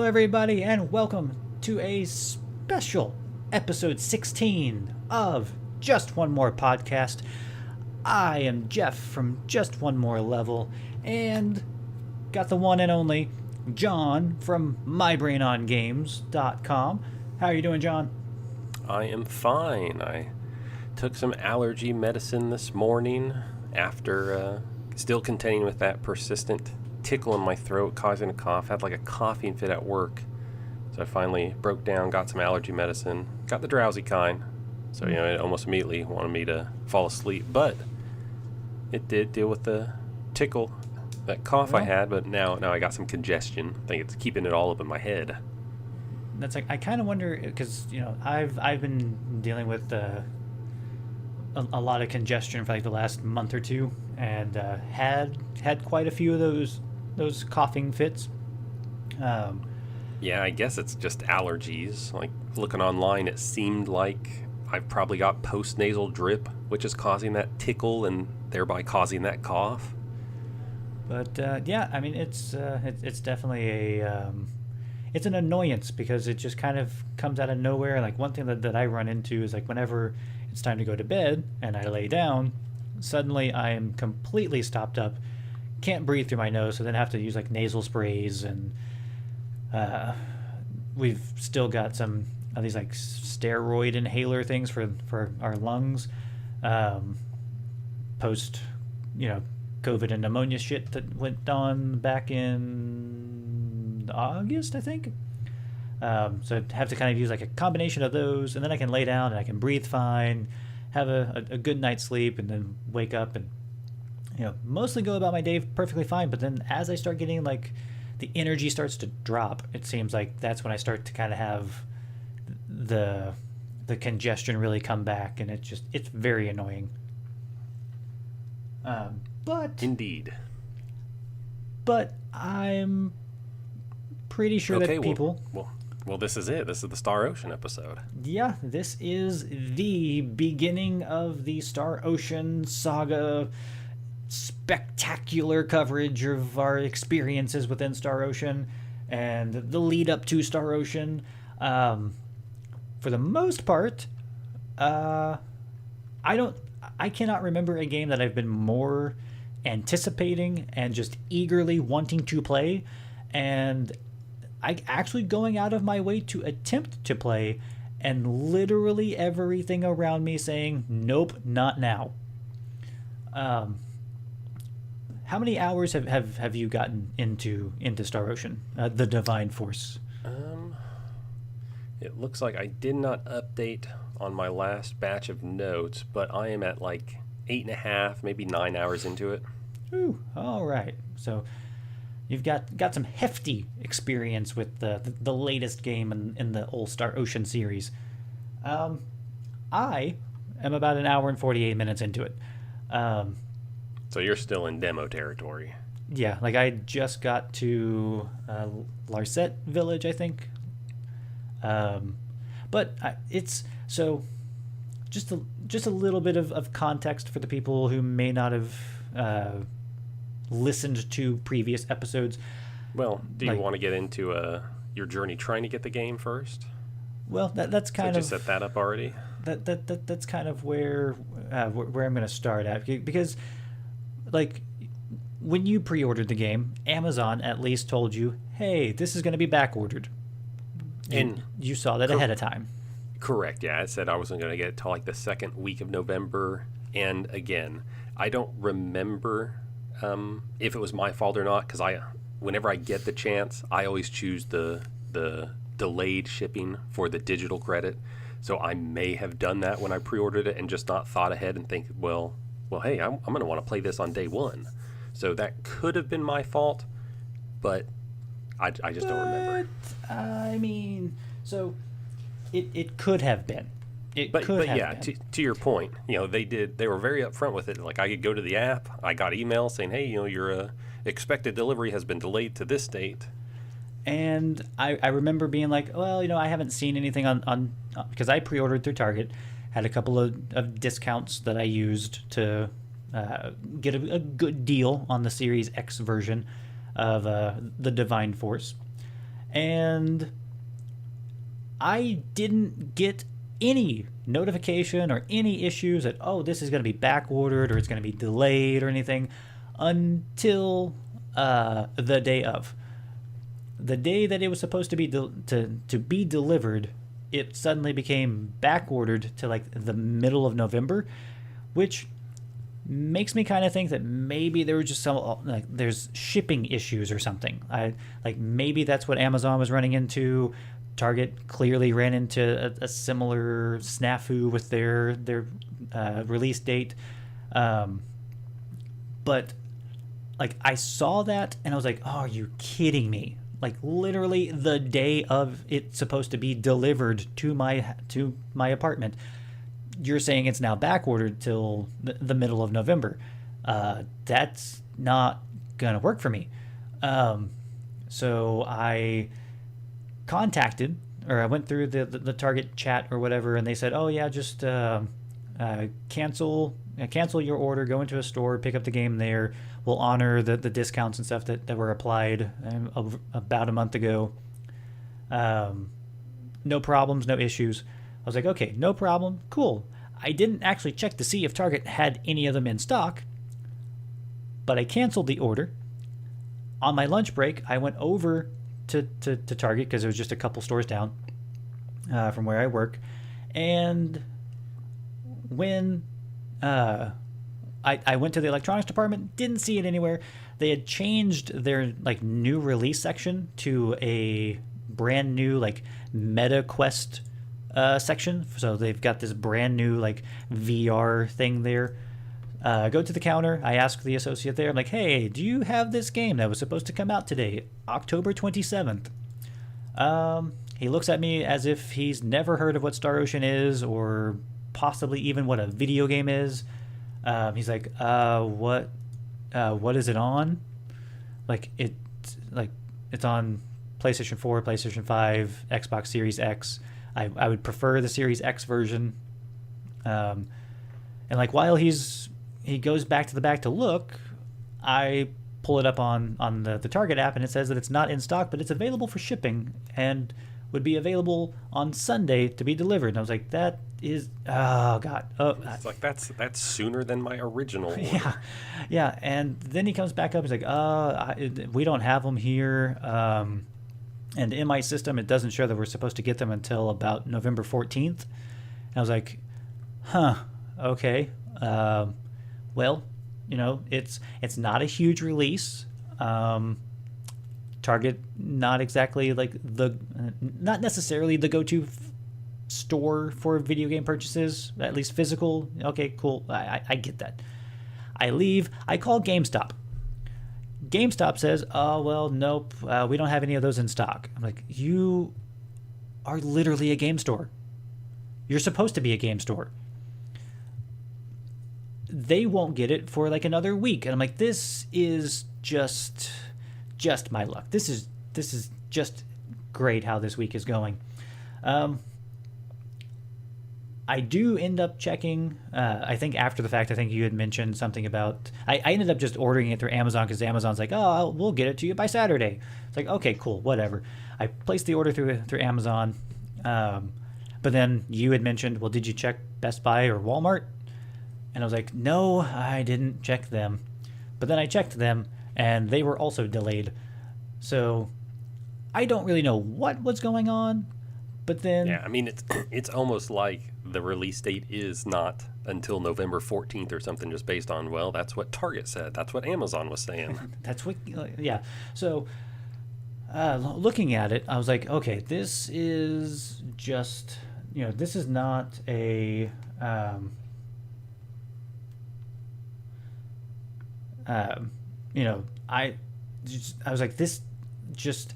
everybody, and welcome to a special episode 16 of Just One More Podcast. I am Jeff from Just One More Level, and got the one and only John from MyBrainOnGames.com. How are you doing, John? I am fine. I took some allergy medicine this morning after still contending with that persistent tickle in my throat causing a cough. Had like a coughing fit at work. So I finally broke down, got some allergy medicine, got the drowsy kind. So, it almost immediately wanted me to fall asleep. But it did deal with the tickle, that cough I had. But now I got some congestion. I think it's keeping it all up in my head. That's like, I kind of wonder, because, I've been dealing with a lot of congestion for like the last month or two, and had quite a few of those coughing fits. Yeah, I guess it's just allergies. Like, looking online, it seemed like I've probably got post-nasal drip, which is causing that tickle and thereby causing that cough. But yeah, I mean, it's definitely it's an annoyance because it just kind of comes out of nowhere. Like, one thing that I run into is like whenever it's time to go to bed and I lay down, suddenly I am completely stopped up, can't breathe through my nose, so then I have to use like nasal sprays, and we've still got some of these like steroid inhaler things for our lungs, post COVID and pneumonia shit that went on back in August, I think. So I have to kind of use like a combination of those, and then I can lay down and I can breathe fine, have a good night's sleep, and then wake up and mostly go about my day perfectly fine. But then as I start getting like the energy starts to drop, it seems like that's when I start to kind of have the congestion really come back, and it's very annoying. But Indeed. But I'm pretty sure that people... Well, this is it. This is the Star Ocean episode. Yeah, this is the beginning of the Star Ocean saga, spectacular coverage of our experiences within Star Ocean and the lead up to Star Ocean. For the most part, I cannot remember a game that I've been more anticipating and just eagerly wanting to play, and I actually going out of my way to attempt to play, and literally everything around me saying, nope, not now. How many hours have you gotten into Star Ocean, the Divine Force? It looks like I did not update on my last batch of notes, but I am at like 8.5, maybe 9 hours into it. Ooh, all right. So you've got some hefty experience with the latest game in the old Star Ocean series. I am about an hour and 48 minutes into it. So you're still in demo territory. Yeah, like I just got to Larset Village, I think. But it's so just a little bit of context for the people who may not have listened to previous episodes. Well, do you want to get into your journey trying to get the game first? Well, that's kind of... just set that up already? That's kind of where I'm going to start at, because like when you pre-ordered the game, Amazon at least told you, hey, this is going to be back-ordered. And you saw that ahead of time. Correct, yeah. It said I wasn't going to get it till like the second week of November. And again, I don't remember if it was my fault or not, because whenever I get the chance, I always choose the delayed shipping for the digital credit. So I may have done that when I pre-ordered it and just not thought ahead and think, well, hey, I'm going to want to play this on day one. So that could have been my fault, but I just don't remember. I mean, so it could have been. But yeah, to your point, they were very upfront with it. Like, I could go to the app, I got email saying, hey, your expected delivery has been delayed to this date. And I remember being like, well, I haven't seen anything on because I pre-ordered through Target, had a couple of discounts that I used to get a good deal on the Series X version of the Divine Force. and I didn't get any notification or any issues that, oh, this is going to be back ordered or it's going to be delayed or anything until the day of. The day that it was supposed to be to be delivered, it suddenly became back ordered to like the middle of November, which makes me kind of think that maybe there were just some like there's shipping issues or something. Maybe that's what Amazon was running into. Target clearly ran into a similar snafu with their release date, but like I saw that and I was like, oh, are you kidding me? Like literally the day of it's supposed to be delivered to my apartment, you're saying it's now back ordered till the middle of November. That's not gonna work for me. So I contacted, or I went through the Target chat or whatever, and they said, oh yeah, just cancel your order, go into a store, pick up the game there. We'll honor the discounts and stuff that were applied about a month ago. No problems, no issues. I was like, okay, no problem, cool. I didn't actually check to see if Target had any of them in stock, but I canceled the order. On my lunch break, I went over to Target because it was just a couple stores down from where I work, and when I went to the electronics department, didn't see it anywhere. They had changed their like new release section to a brand new like Meta Quest section. So they've got this brand new like VR thing there. Go to the counter. I ask the associate there, I'm like, hey, do you have this game that was supposed to come out today, October 27th? He looks at me as if he's never heard of what Star Ocean is or possibly even what a video game is. He's like, what is it on? It's on PlayStation 4, PlayStation 5, Xbox Series X. I would prefer the Series X version. And like while he goes back to the back to look, I pull it up on the Target app and it says that it's not in stock, but it's available for shipping and would be available on Sunday to be delivered. And I was like, that is, oh God. Oh, it's like that's sooner than my original order. Yeah. And then he comes back up. He's like, we don't have them here. And in my system, it doesn't show that we're supposed to get them until about November 14th. And I was like, huh, okay. Well, it's not a huge release. Target, not exactly like not necessarily the go-to store for video game purchases, at least physical. Okay, cool. I get that. I leave. I call GameStop. GameStop says, oh, well, nope, we don't have any of those in stock. I'm like, you are literally a game store. You're supposed to be a game store. They won't get it for like another week. And I'm like, this is just my luck. This is just great how this week is going. I do end up checking, I think after the fact, I think you had mentioned something about, I ended up just ordering it through Amazon because Amazon's like, oh, we'll get it to you by Saturday. It's like, okay, cool, whatever. I placed the order through Amazon. But then you had mentioned, well, did you check Best Buy or Walmart? And I was like, no, I didn't check them. But then I checked them, and they were also delayed. So I don't really know what was going on. But then... Yeah, I mean, it's almost like the release date is not until November 14th or something, just based on, well, that's what Target said. That's what Amazon was saying. That's what... Yeah. So looking at it, I was like, okay, this is just... this is not a... I was like, this just...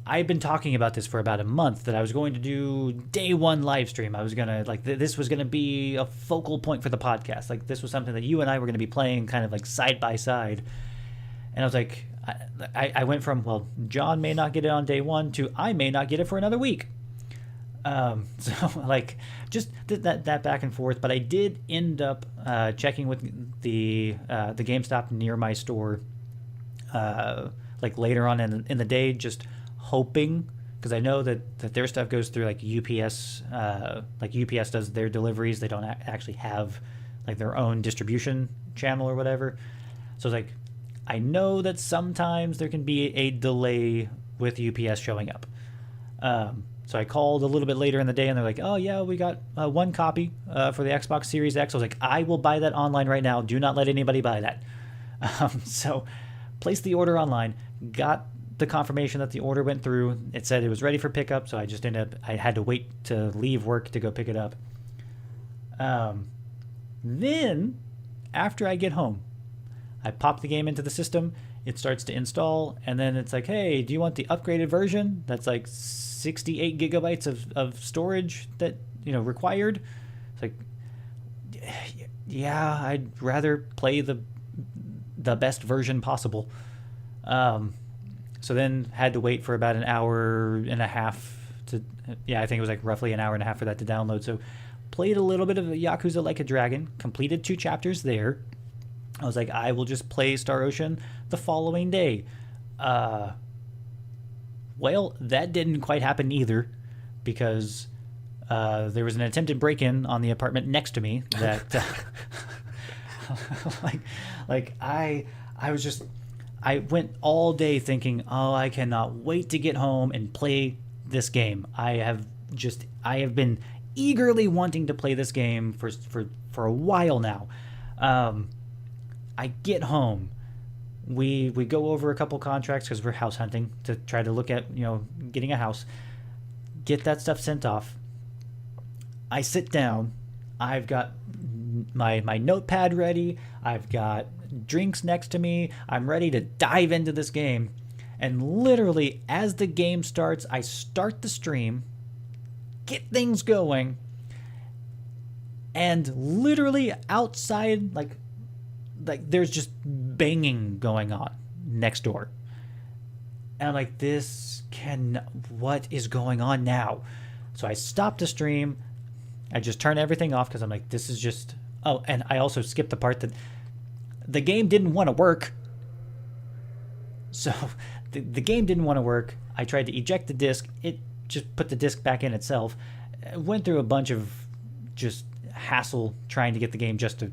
I've been talking about this for about a month, that I was going to do day one live stream. I was going to, this was going to be a focal point for the podcast. Like, this was something that you and I were going to be playing kind of like side by side. And I was like, I went from, well, John may not get it on day one to I may not get it for another week. So like just that back and forth, but I did end up checking with the GameStop near my store like later on in the day, just hoping, because I know that their stuff goes through like UPS, like UPS does their deliveries. They don't actually have like their own distribution channel or whatever. So it's like, I know that sometimes there can be a delay with UPS showing up. So I called a little bit later in the day, and they're like, "Oh yeah, we got one copy for the Xbox Series X." I was like, "I will buy that online right now. Do not let anybody buy that." So placed the order online, got the confirmation that the order went through. It said it was ready for pickup, so I just I had to wait to leave work to go pick it up. Then, after I get home, I pop the game into the system. It starts to install, and then it's like, hey, do you want the upgraded version? That's like 68 gigabytes of storage that, required. It's like, yeah, I'd rather play the best version possible. So then had to wait for about an hour and a half I think it was like roughly an hour and a half for that to download. So played a little bit of Yakuza Like a Dragon, completed 2 chapters there. I was like, I will just play Star Ocean the following day. Well, that didn't quite happen either, because there was an attempted break-in on the apartment next to me that I went all day thinking, oh, I cannot wait to get home and play this game. I have been eagerly wanting to play this game for a while now. I get home. We go over a couple contracts because we're house hunting to try to look at, getting a house. Get that stuff sent off. I sit down. I've got my notepad ready. I've got drinks next to me. I'm ready to dive into this game. And literally, as the game starts, I start the stream, get things going, and literally outside, like there's just banging going on next door. And I'm like, what is going on now? So I stopped the stream. I just turned everything off because I'm like, this is just... Oh, and I also skipped the part that the game didn't want to work. So the game didn't want to work. I tried to eject the disc. It just put the disc back in itself. Went through a bunch of just hassle trying to get the game just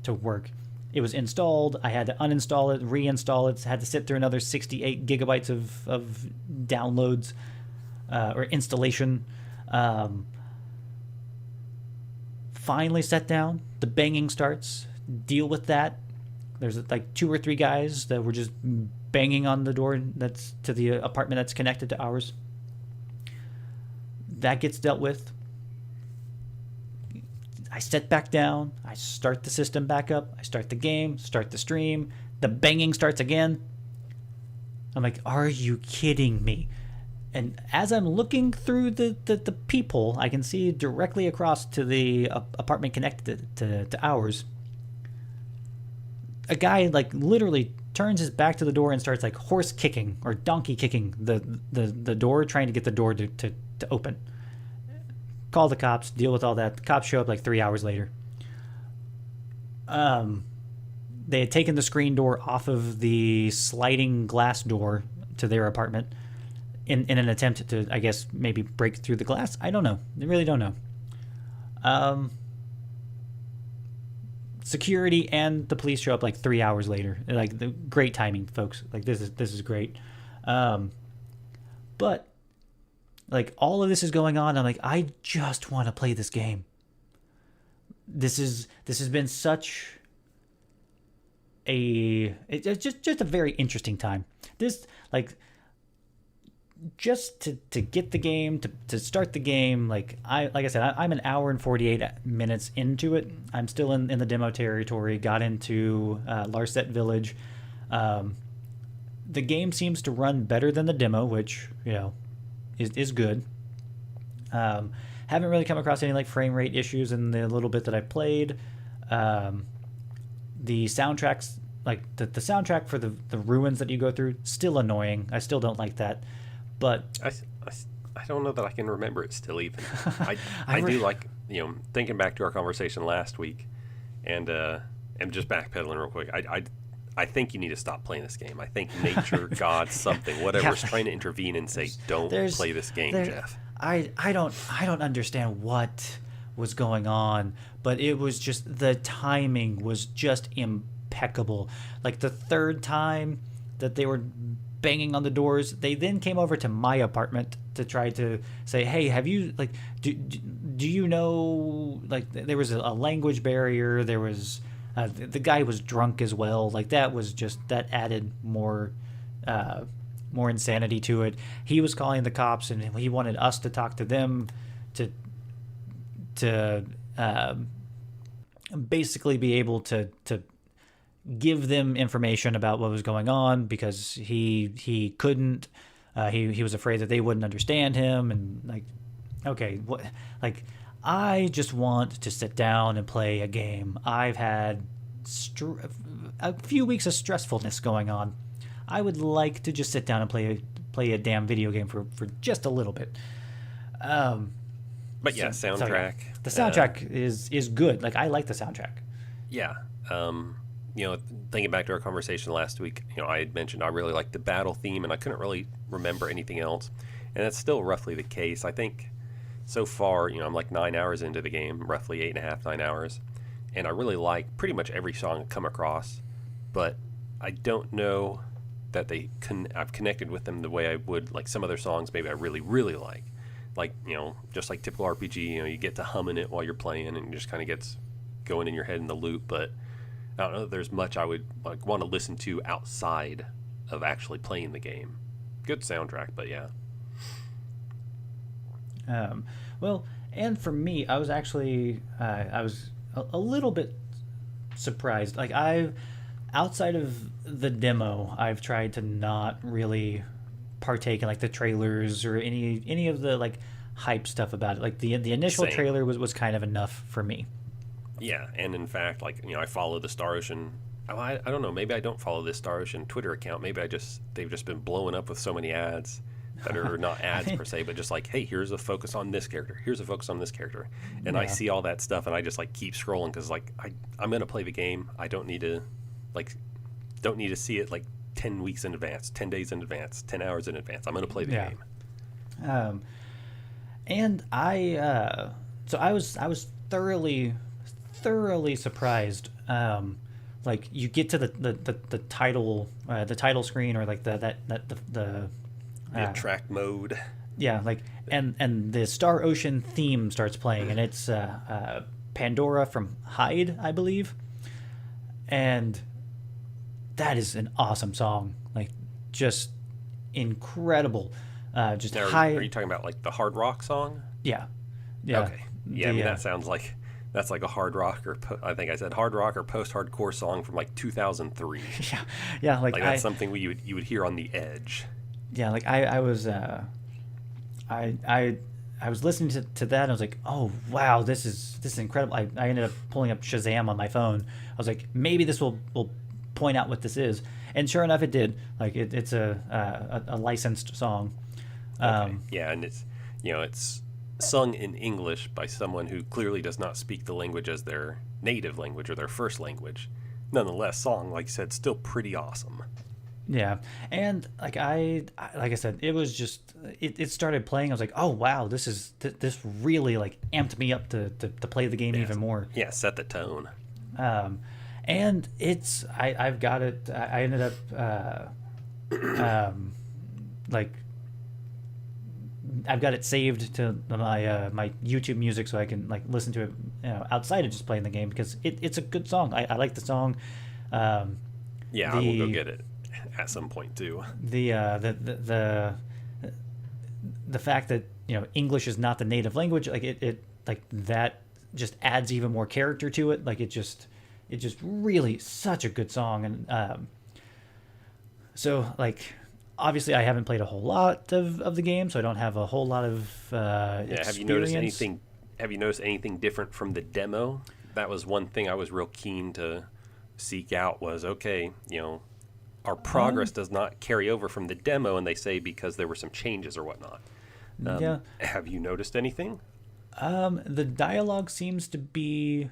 to work. It was installed. I had to uninstall it, reinstall it. Had to sit through another 68 gigabytes of downloads or installation. Finally sat down. The banging starts. Deal with that. There's like 2 or 3 guys that were just banging on the door that's to the apartment that's connected to ours. That gets dealt with. I sit back down. I start the system back up. I start the game, start the stream. The banging starts again. I'm like, are you kidding me? And as I'm looking through the peephole, I can see directly across to the apartment connected to ours. A guy like literally turns his back to the door and starts like horse kicking or donkey kicking the door, trying to get the door to open. Call the cops, deal with all that. The cops show up like 3 hours later. They had taken the screen door off of the sliding glass door to their apartment in an attempt to, I guess, maybe break through the glass. I don't know. I really don't know. Security and the police show up like 3 hours later. Like, the great timing, folks. Like, this is great. But like, all of this is going on. I'm like, I just want to play this game. This has been such it's just a very interesting time. This, like, just to get the game, to start the game, like I said, I'm an hour and 48 minutes into it. I'm still in the demo territory. Got into Larset Village. The game seems to run better than the demo, which, is good. Haven't really come across any like frame rate issues in the little bit that I played. The soundtracks, like the soundtrack for the ruins that you go through, still annoying. I still don't like that. But I don't know that I can remember it still even. I do like, thinking back to our conversation last week, and just backpedaling real quick. I think you need to stop playing this game. I think nature, God, something, whatever's trying to intervene and say, don't play this game, Jeff. I don't understand what was going on, but it was just the timing was just impeccable. Like the third time that they were banging on the doors, they then came over to my apartment to try to say, hey, have you like do you know, like there was a language barrier, there was the guy was drunk as well, like that was just, that added more insanity to it. He was calling the cops and he wanted us to talk to them to basically be able to give them information about what was going on, because he couldn't. He was afraid that they wouldn't understand him, and like, okay, what? Like, I just want to sit down and play a game. I've had a few weeks of stressfulness going on. I would like to just sit down and play a damn video game for just a little bit. But yeah, soundtrack. So yeah, the soundtrack is good. Like, I like the soundtrack. Yeah. Thinking back to our conversation last week, I had mentioned I really liked the battle theme, and I couldn't really remember anything else. And that's still roughly the case. I think so far, I'm like 9 hours into the game, roughly 8.5, 9 hours. And I really like pretty much every song I come across. But I don't know that I've connected with them the way I would like some other songs maybe I really, really like. Like, just like typical RPG, you get to humming it while you're playing, and it just kind of gets going in your head in the loop. But I don't know that there's much I would like want to listen to outside of actually playing the game. Good soundtrack, but yeah. Well, and for me, I was actually I was a little bit surprised. Like, outside of the demo, I've tried to not really partake in like the trailers or any of the like hype stuff about it. Like the initial Same. trailer was kind of enough for me. Yeah, and in fact, like, I follow the Star Ocean. I don't know. Maybe I don't follow this Star Ocean Twitter account. Maybe they've just been blowing up with so many ads that are not ads per se, but just like, hey, here's a focus on this character. Here's a focus on this character, and I see all that stuff, and I just like keep scrolling because like I'm gonna play the game. I don't need to see it like 10 weeks in advance, 10 days in advance, 10 hours in advance. I'm gonna play the game. And so I was thoroughly surprised. Like, you get to the title screen, or like the track mode. Yeah, like, and the Star Ocean theme starts playing, and it's Pandora from Hyde, I believe, and that is an awesome song. Like, just incredible. Just now, high. Are you talking about like the hard rock song? Yeah. Okay. Yeah, that sounds like that's like a hard rock or I think I said hard rock or post-hardcore song from like 2003. Yeah. Like that's something you would hear on the Edge. Yeah, like I was listening to that, and I was like, oh wow, this is incredible. I ended up pulling up Shazam on my phone. I was like, maybe this will point out what this is, and sure enough, it did. Like, it's a licensed song. Okay. Yeah, and it's sung in English by someone who clearly does not speak the language as their native language or their first language. Nonetheless, song, like I said, still pretty awesome. Yeah, and like I said, it was just it started playing. I was like, oh wow, this really like amped me up to play the game even more. Yeah, set the tone. And I've got it. I ended up like, I've got it saved to my YouTube music, so I can like listen to it outside of just playing the game, because it's a good song. I like the song. I will go get it at some point too. The fact that English is not the native language, like it like that just adds even more character to it. Like, it just really such a good song. And so like, obviously I haven't played a whole lot of the game, so I don't have a whole lot of experience. Have you noticed anything different from the demo? That was one thing I was real keen to seek out, was okay, our progress does not carry over from the demo, and they say because there were some changes or whatnot. Have you noticed anything? The dialogue seems to be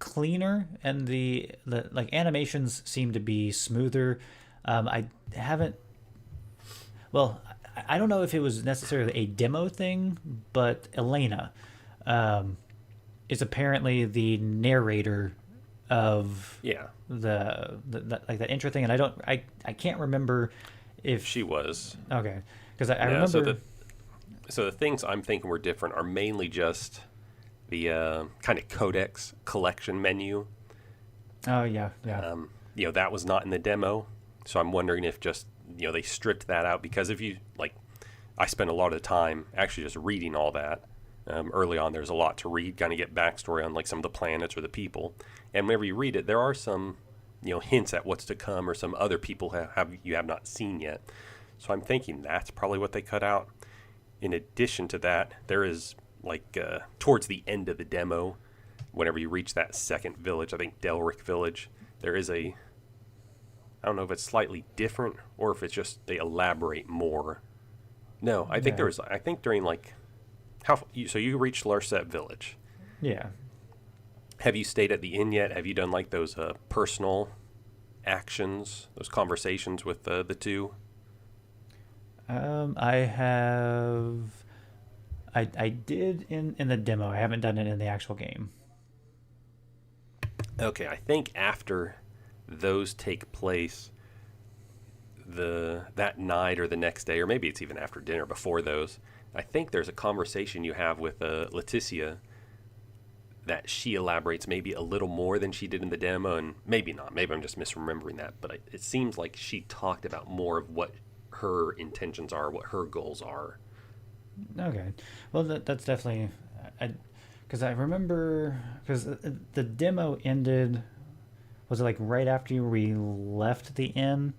cleaner, and the like animations seem to be smoother. I haven't. Well, I don't know if it was necessarily a demo thing, but Elena is apparently the narrator of Yeah, the like that intro thing, and I can't remember if she was. okay, because I No, remember. so the things I'm thinking were different are mainly just the kind of codex collection menu. Oh yeah, yeah. That was not in the demo, so I'm wondering if just they stripped that out, because if you like, I spent a lot of the time actually just reading all that. Early on, there's a lot to read, kind of get backstory on like some of the planets or the people, and whenever you read it, there are some hints at what's to come or some other people have not seen yet. So I'm thinking that's probably what they cut out. In addition to that, there is like towards the end of the demo, whenever you reach that second village, I think Delric Village, there is I don't know if it's slightly different or if it's just they elaborate more. No, I think Yeah. I think during like, so you reached Larset Village. Yeah. Have you stayed at the inn yet? Have you done like those personal actions, those conversations with the two? I have. I did in the demo. I haven't done it in the actual game. Okay, I think after those take place, that night or the next day, or maybe it's even after dinner before those, I think there's a conversation you have with Laeticia that she elaborates maybe a little more than she did in the demo, and maybe not. Maybe I'm just misremembering that, but it seems like she talked about more of what her intentions are, what her goals are. Okay. Well, that's definitely. Because I remember. Because the demo ended. Was it like right after we left the inn?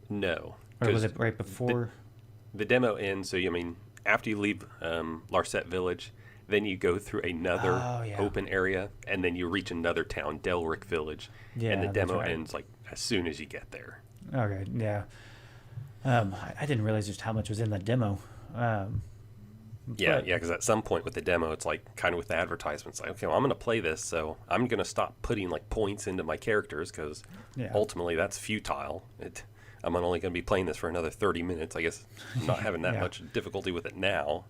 No, Or was 'cause it right before? the demo ends. So I mean, after you leave Larset Village, then you go through another Oh, yeah. open area, and then you reach another town, Delric Village, Yeah, and the that's demo right. ends like as soon as you get there. Okay, yeah. I didn't realize just how much was in the demo. Yeah, But yeah, because at some point with the demo, it's like kind of with the advertisements, like, okay, well, I'm going to play this, so I'm going to stop putting like points into my characters because yeah, ultimately that's futile. I'm only going to be playing this for another 30 minutes. I guess I'm not having that Yeah. much difficulty with it now,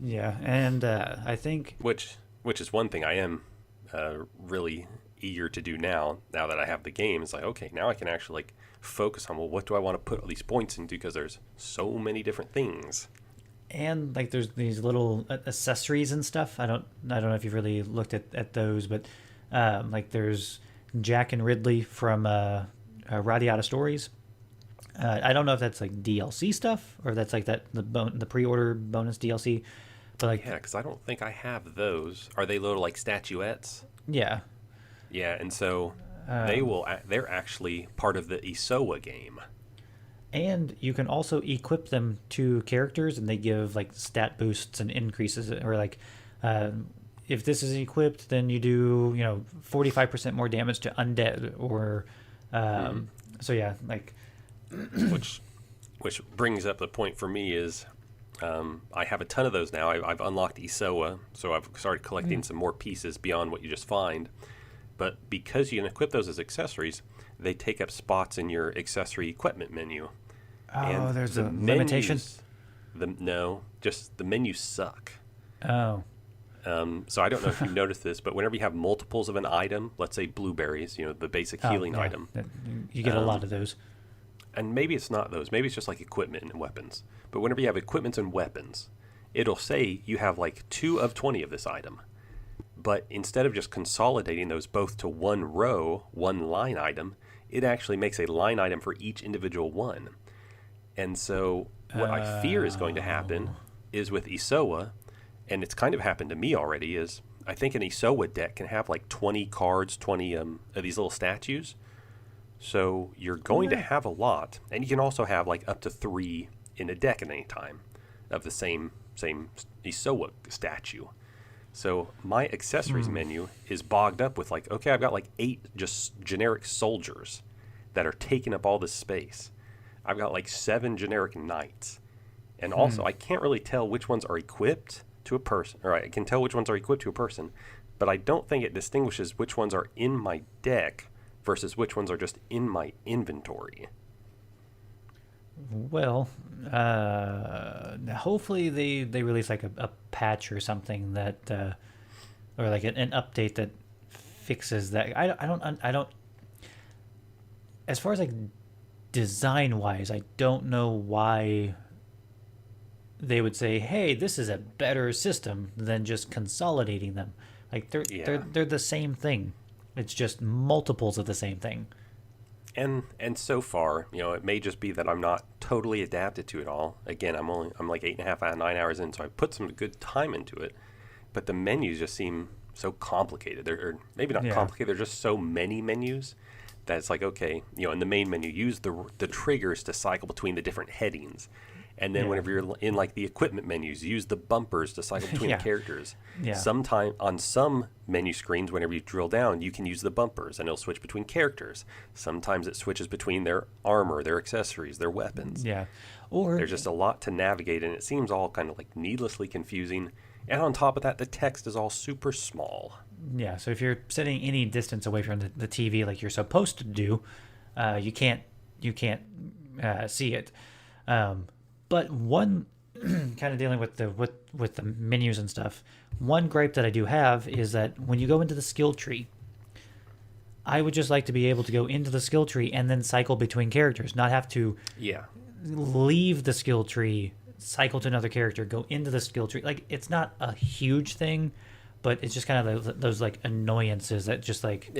yeah, and I think which is one thing I am really eager to do now that I have the game. It's like, okay, now I can actually like focus on, well, what do I want to put all these points into, because there's so many different things. and like there's these little accessories and stuff. I don't know if you've really looked at those, but like there's Jack and Ridley from Radiata Stories. I don't know if that's like DLC stuff or that's like the pre-order bonus DLC, but like Yeah, because I don't think I have those. Are they little like statuettes? yeah, Yeah, and so they're actually part of the Isoa game. and you can also equip them to characters, and they give like stat boosts and increases, or like if this is equipped, then you do 45% more damage to undead, or so yeah, like which brings up the point for me is I have a ton of those now. I've unlocked Isoa, so I've started collecting some more pieces beyond what you just find. But because you can equip those as accessories, they take up spots in your accessory equipment menu. oh, there's the a limitation. No, just the menus suck. Oh, So I don't know if you've noticed this, but whenever you have multiples of an item, let's say blueberries, the basic healing yeah, item, you get a lot of those. and maybe it's not those, maybe it's just like equipment and weapons. But whenever you have equipment and weapons, it'll say you have like 2 of 20 of this item. But instead of just consolidating those both to one row, one line item, it actually makes a line item for each individual one. And so what I fear is going to happen is with Isoa, and it's kind of happened to me already, is I think an Isoa deck can have like 20 cards, 20 of these little statues. So you're going to have a lot, and you can also have like up to 3 in a deck at any time of the same Isoa statue. So my accessories menu is bogged up with like, okay, I've got like 8 just generic soldiers that are taking up all this space. I've got like 7 generic knights. And also I can't really tell which ones are equipped to a person, or I can tell which ones are equipped to a person, but I don't think it distinguishes which ones are in my deck versus which ones are just in my inventory. Well, hopefully they release like a patch or something that, or like an update that fixes that. I don't. As far as like design wise, I don't know why they would say, "Hey, this is a better system than just consolidating them." Like they're the same thing. It's just multiples of the same thing. And so far, it may just be that I'm not totally adapted to it all. Again, I'm like 8.5 out of 9 hours in, so I put some good time into it. But the menus just seem so complicated. They're maybe not complicated. They're just so many menus that it's like, okay, in the main menu, use the triggers to cycle between the different headings. And then whenever you're in like the equipment menus, use the bumpers to cycle between the characters. Yeah. Sometime on some menu screens, whenever you drill down, you can use the bumpers and it'll switch between characters. Sometimes it switches between their armor, their accessories, their weapons. Yeah. Or there's just a lot to navigate, and it seems all kind of like needlessly confusing. And on top of that, the text is all super small. Yeah, so if you're sitting any distance away from the TV like you're supposed to do, you can't see it. But one kind of dealing with the menus and stuff. One gripe that I do have is that when you go into the skill tree, I would just like to be able to go into the skill tree and then cycle between characters, not have to leave the skill tree, cycle to another character, go into the skill tree. Like, it's not a huge thing, but it's just kind of those like annoyances that just like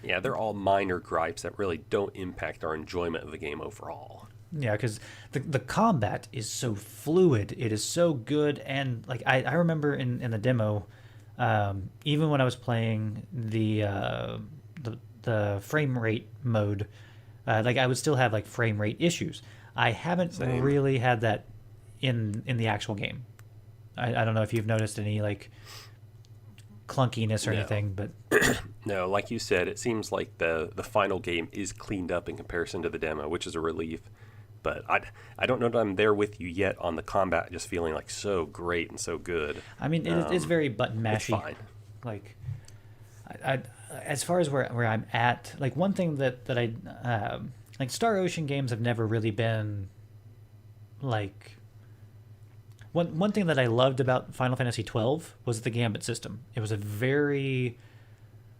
they're all minor gripes that really don't impact our enjoyment of the game overall. Yeah, because the combat is so fluid. It is so good. And like I remember in the demo, even when I was playing the frame rate mode, like I would still have like frame rate issues. I haven't really had that in the actual game. I don't know if you've noticed any like clunkiness or anything, but no, like you said, it seems like the final game is cleaned up in comparison to the demo, which is a relief. But I don't know that I'm there with you yet on the combat, just feeling like so great and so good. I mean, it's very button mashy. It's fine. Like, I as far as where I'm at, like one thing that I like, Star Ocean games have never really been like. One thing that I loved about Final Fantasy XII was the Gambit system. It was a very,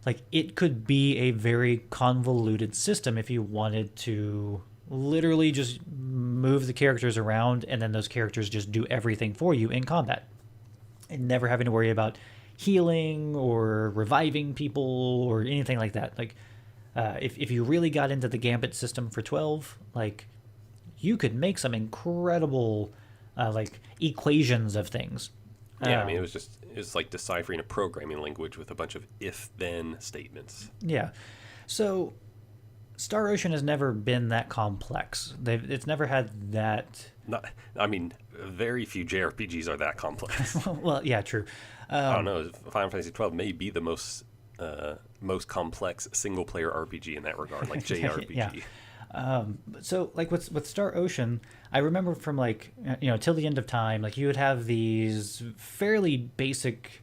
like, it could be a very convoluted system if you wanted to literally just move the characters around and then those characters just do everything for you in combat. And never having to worry about healing or reviving people or anything like that. Like, if you really got into the Gambit system for 12, like, you could make some incredible like equations of things. Yeah, I mean, it was like deciphering a programming language with a bunch of if-then statements. Yeah. So Star Ocean has never been that complex. It's never had that. Very few JRPGs are that complex. Well, yeah, true. I don't know. Final Fantasy XII may be the most complex single-player RPG in that regard, like JRPG. Yeah. So like with Star Ocean, I remember from like, till the end of time, like you would have these fairly basic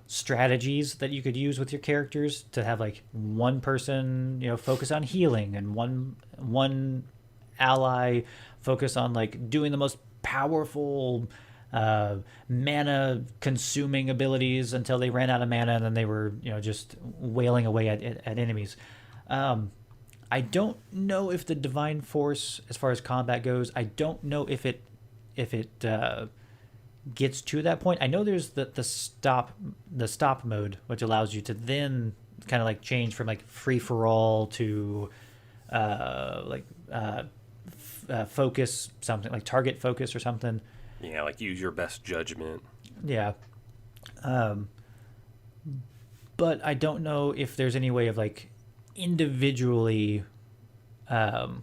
strategies that you could use with your characters to have like one person, focus on healing and one ally focus on like doing the most powerful mana consuming abilities until they ran out of mana and then they were, just wailing away at enemies. I don't know if the Divine Force, as far as combat goes, I don't know if it gets to that point. I know there's the stop mode, which allows you to then kind of like change from like free for all to focus something, like target focus or something. Yeah, like use your best judgment. Yeah. But I don't know if there's any way of like individually no,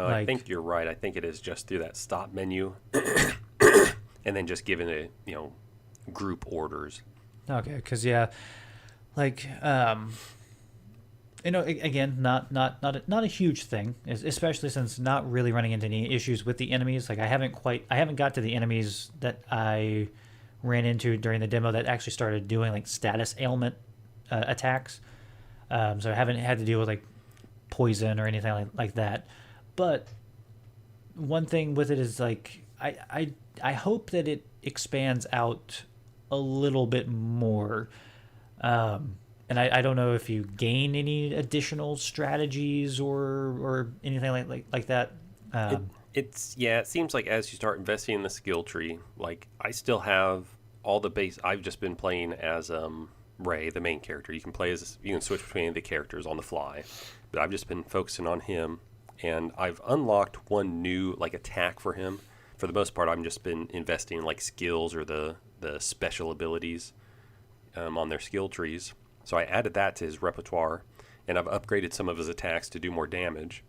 I think you're right. I think it is just through that stop menu and then just given a group orders. Okay, because like again, not a huge thing, especially since not really running into any issues with the enemies. Like I haven't got to the enemies that I ran into during the demo that actually started doing like status ailment attacks. So I haven't had to deal with like poison or anything like that. But one thing with it is like I hope that it expands out a little bit more. And I don't know if you gain any additional strategies or anything like that. It seems like as you start investing in the skill tree, like I still have all the base. I've just been playing as Ray, the main character. You can switch between the characters on the fly, but I've just been focusing on him, and I've unlocked one new like attack for him. For the most part, I've just been investing in like skills or the special abilities on their skill trees. So I added that to his repertoire, and I've upgraded some of his attacks to do more damage.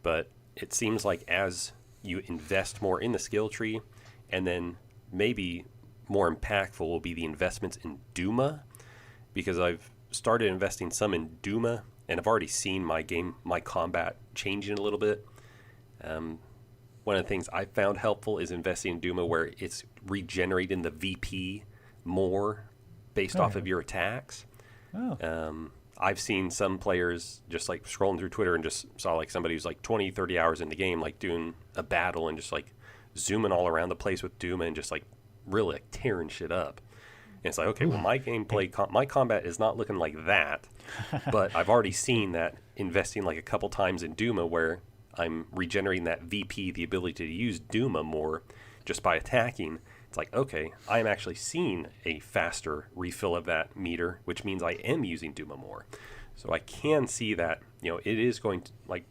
But it seems like as you invest more in the skill tree, and then maybe more impactful will be the investments in Duma, because I've started investing some in Duma, and I've already seen my combat changing a little bit. One of the things I found helpful is investing in Duma where it's regenerating the VP more based off of your attacks. Oh. I've seen some players just like scrolling through Twitter and just saw like somebody who's like 20, 30 hours in the game, like doing a battle and just like zooming all around the place with Duma and just like really like tearing shit up. And it's like, okay, well, my gameplay, my combat is not looking like that, but I've already seen that investing like a couple times in Duma where I'm regenerating that VP, the ability to use Duma more just by attacking. It's like, okay, I'm actually seeing a faster refill of that meter, which means I am using Duma more. So I can see that, it is going to, like,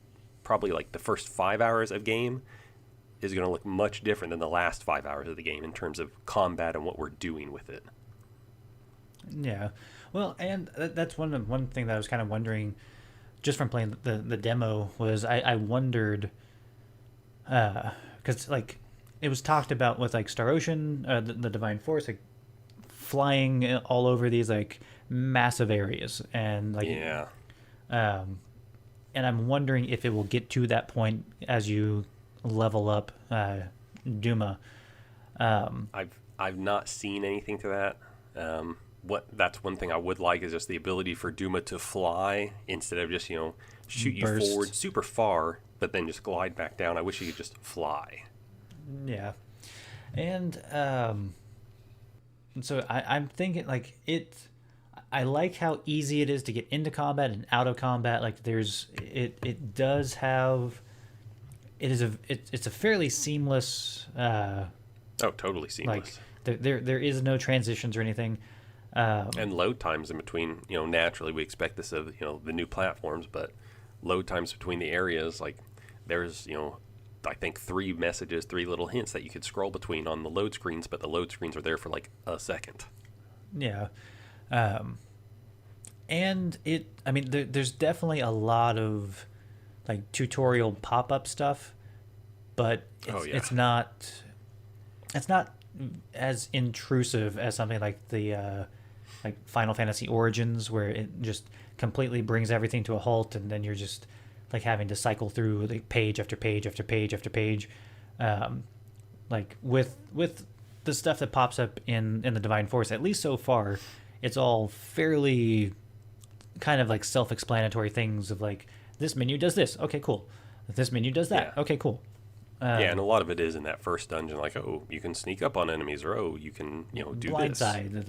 probably like the first 5 hours of game is going to look much different than the last 5 hours of the game in terms of combat and what we're doing with it. Yeah. Well, and that's one thing that I was kind of wondering just from playing the demo was I wondered, because like it was talked about with like Star Ocean, the Divine Force, like flying all over these like massive areas, and like and I'm wondering if it will get to that point as you level up Duma. I've not seen anything to that. That's one thing I would like is just the ability for Duma to fly instead of just shoot you forward super far, but then just glide back down. I wish you could just fly. Yeah, and so I'm thinking like I like how easy it is to get into combat and out of combat. Like it does have it's a fairly seamless. Totally seamless. Like there is no transitions or anything. And load times in between, naturally we expect this of, the new platforms, but load times between the areas, like there's, I think 3 little hints that you could scroll between on the load screens, but the load screens are there for like a second. Yeah. And there's definitely a lot of like tutorial pop-up stuff, but it's not as intrusive as something like the like Final Fantasy Origins, where it just completely brings everything to a halt, and then you're just like having to cycle through like page after page after page after page. Like with the stuff that pops up in the Divine Force, at least so far, it's all fairly kind of like self-explanatory things of like, this menu does this, okay, cool. This menu does that, okay, cool. And a lot of it is in that first dungeon, like, oh, you can sneak up on enemies, or oh, you can, do blindside, this.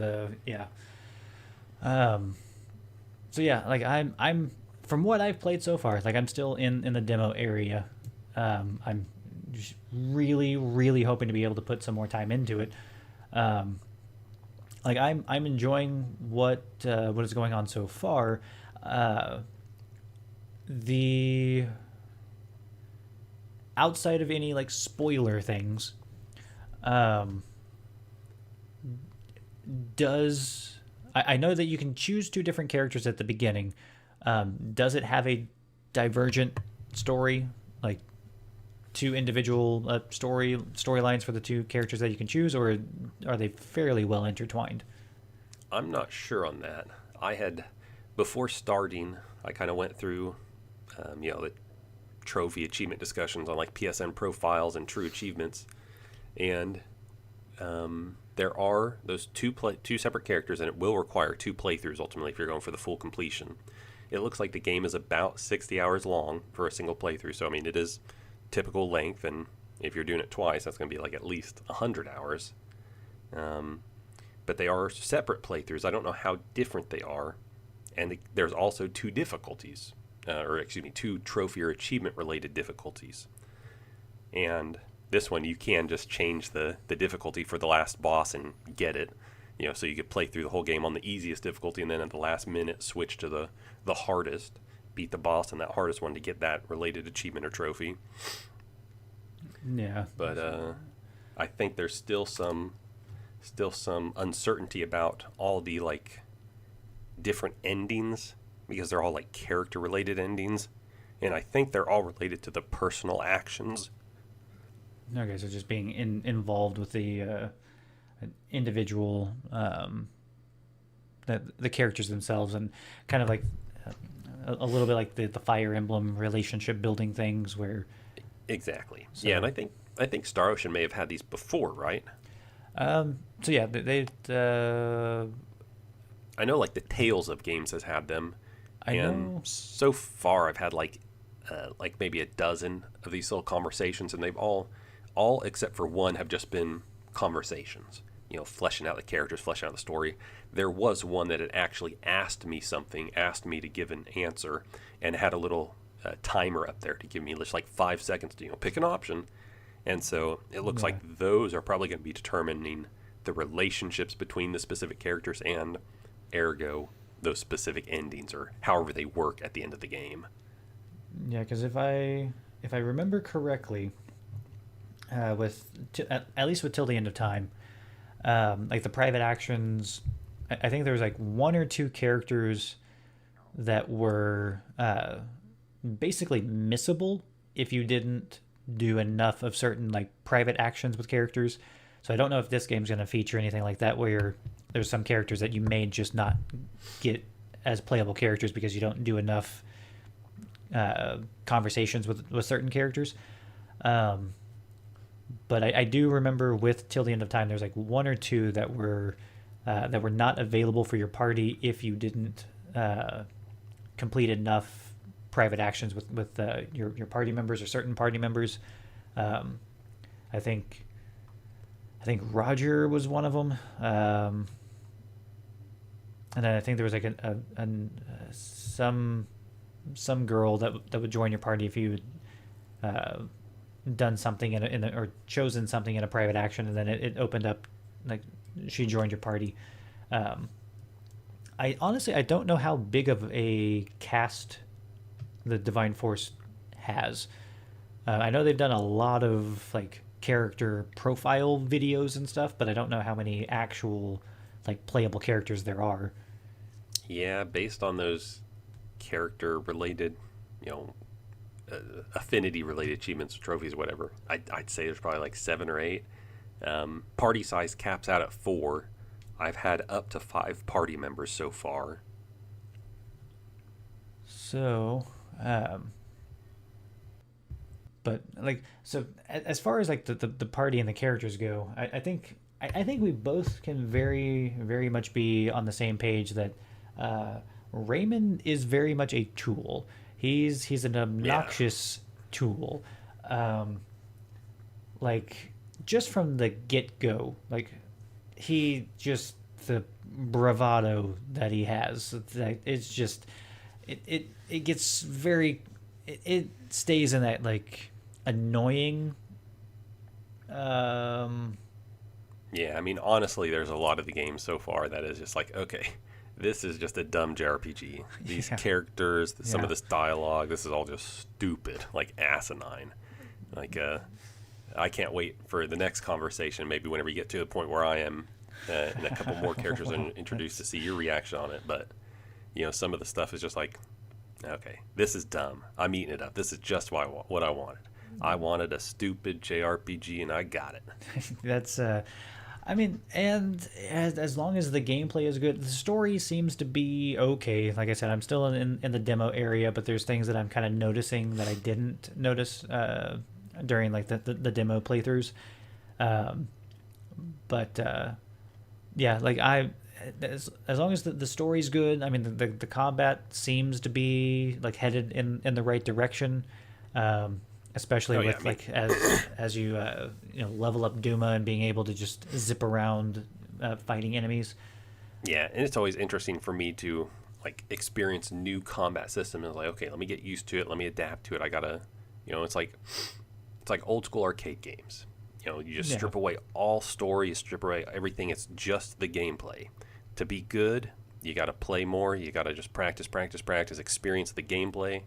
So yeah, like I'm from what I've played so far, like I'm still in the demo area. I'm just really, really hoping to be able to put some more time into it. Like I'm enjoying what is going on so far. The outside of any like spoiler things, I know that you can choose 2 different characters at the beginning. Does it have a divergent story, like 2 individual storylines for the 2 characters that you can choose, or are they fairly well intertwined? I'm not sure on that. Before starting, I kind of went through, the trophy achievement discussions on like PSN profiles and true achievements, and There are those two separate characters, and it will require 2 playthroughs ultimately if you're going for the full completion. It looks like the game is about 60 hours long for a single playthrough, so I mean it is typical length, and if you're doing it twice, that's going to be like at least 100 hours. But they are separate playthroughs. I don't know how different they are, and there's also 2 difficulties, or excuse me, 2 trophy or achievement related difficulties. And this one you can just change the difficulty for the last boss and get it. So you could play through the whole game on the easiest difficulty, and then at the last minute switch to the hardest, beat the boss in that hardest one to get that related achievement or trophy. Yeah. But I think there's still some uncertainty about all the like different endings, because they're all like character related endings, and I think they're all related to the personal actions. Okay, so just being involved with the individual, the characters themselves, and kind of like a little bit like the Fire Emblem relationship building things where. Exactly. So, yeah, and I think Star Ocean may have had these before, right? So yeah, they I know like the Tales of games has had them, I know. So far I've had like maybe a dozen of these little conversations, and they've all except for one have just been conversations. Fleshing out the characters, fleshing out the story. There was one that had actually asked me to give an answer, and had a little timer up there to give me just like 5 seconds to pick an option. And so it looks like those are probably going to be determining the relationships between the specific characters, and ergo those specific endings, or however they work at the end of the game. Yeah, because if I remember correctly, at least with Till the End of Time, like the private actions, I think there was like 1 or 2 characters that were basically missable if you didn't do enough of certain like private actions with characters. So I don't know if this game's going to feature anything like that, where there's some characters that you may just not get as playable characters because you don't do enough conversations with certain characters. But I do remember with Till the End of Time, there's like 1 or 2 that were not available for your party if you didn't complete enough private actions with your party members or certain party members. I think Roger was one of them, and then I think there was like some girl that would join your party if you done something or chosen something in a private action, and then it opened up, like she joined your party. I honestly don't know how big of a cast the Divine Force has. I know they've done a lot of like character profile videos and stuff, but I don't know how many actual like playable characters there are. Yeah, based on those character related, affinity related achievements, trophies, whatever, I'd say there's probably like 7 or 8. Party size caps out at 4. I've had up to 5 party members so far. So, but like, so as far as like the party and the characters go, I think we both can very, very much be on the same page that Raymond is very much a tool. He's an obnoxious tool. Like just from the get-go, like he just, the bravado that he has, it's just it gets very, it stays in that like annoying. Yeah, I mean honestly, there's a lot of the game so far that is just like, okay, this is just a dumb JRPG. These characters, some of this dialogue, this is all just stupid, like asinine. Like I can't wait for the next conversation, maybe whenever you get to the point where I am, and a couple more characters are introduced, to see your reaction on it. But some of the stuff is just like, okay, this is dumb. I'm eating it up. This is just what I wanted. I wanted a stupid JRPG, and I got it. That's I mean, and as long as the gameplay is good, the story seems to be okay. Like I said, I'm still in the demo area, but there's things that I'm kind of noticing that I didn't notice during like the demo playthroughs. But yeah, like as long as the story's good, I mean the combat seems to be like headed in the right direction. Especially Oh yeah, I with mean, like as you level up Duma and being able to just zip around fighting enemies. yeah, and it's always interesting for me to like experience new combat system and like, okay, let me get used to it, let me adapt to it. I gotta, it's like old school arcade games. You just Yeah, strip away all story, you strip away everything. It's just the gameplay. To be good, you got to play more. You got to just practice, practice, practice, experience the gameplay.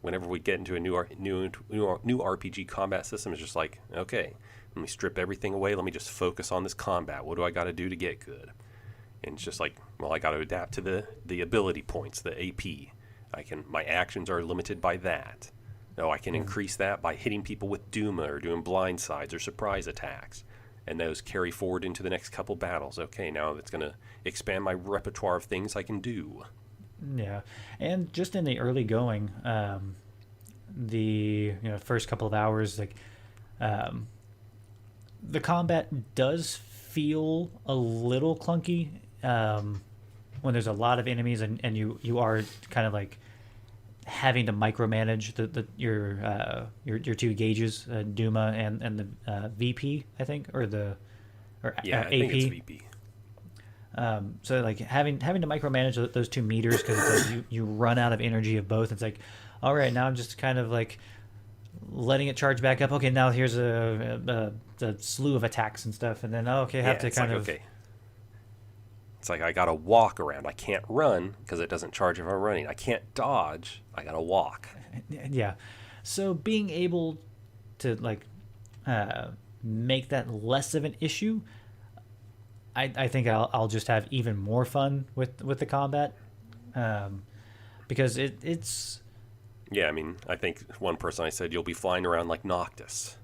Whenever we get into a new RPG combat system, it's just like, okay, let me strip everything away. Let me just focus on this combat. What do I got to do to get good? And it's just like, well, I got to adapt to the ability points, the AP. My actions are limited by that. No, I can yeah, increase that by hitting people with Duma or doing blind sides or surprise attacks. And those carry forward into the next couple battles. Okay, now it's going to expand my repertoire of things I can do. yeah. And just in the early going, the first couple of hours, like um, the combat does feel a little clunky when there's a lot of enemies and you are kind of like having to micromanage your two gauges, Duma and the VP, I think, or Yeah, I think it's AP. VP. So like having to micromanage those two meters because it's like you run out of energy of both. It's like, all right, now I'm just kind of like letting it charge back up. Okay, now here's a slew of attacks and stuff, and then okay, I Yeah, have to it's kind like, of okay. It's like I got to walk around. I can't run because it doesn't charge if I'm running. I can't dodge. I got to walk. yeah. So being able to like uh, make that less of an issue, I think I'll just have even more fun with the combat, um, because it's Yeah, I mean, I think one person I said, you'll be flying around like Noctis,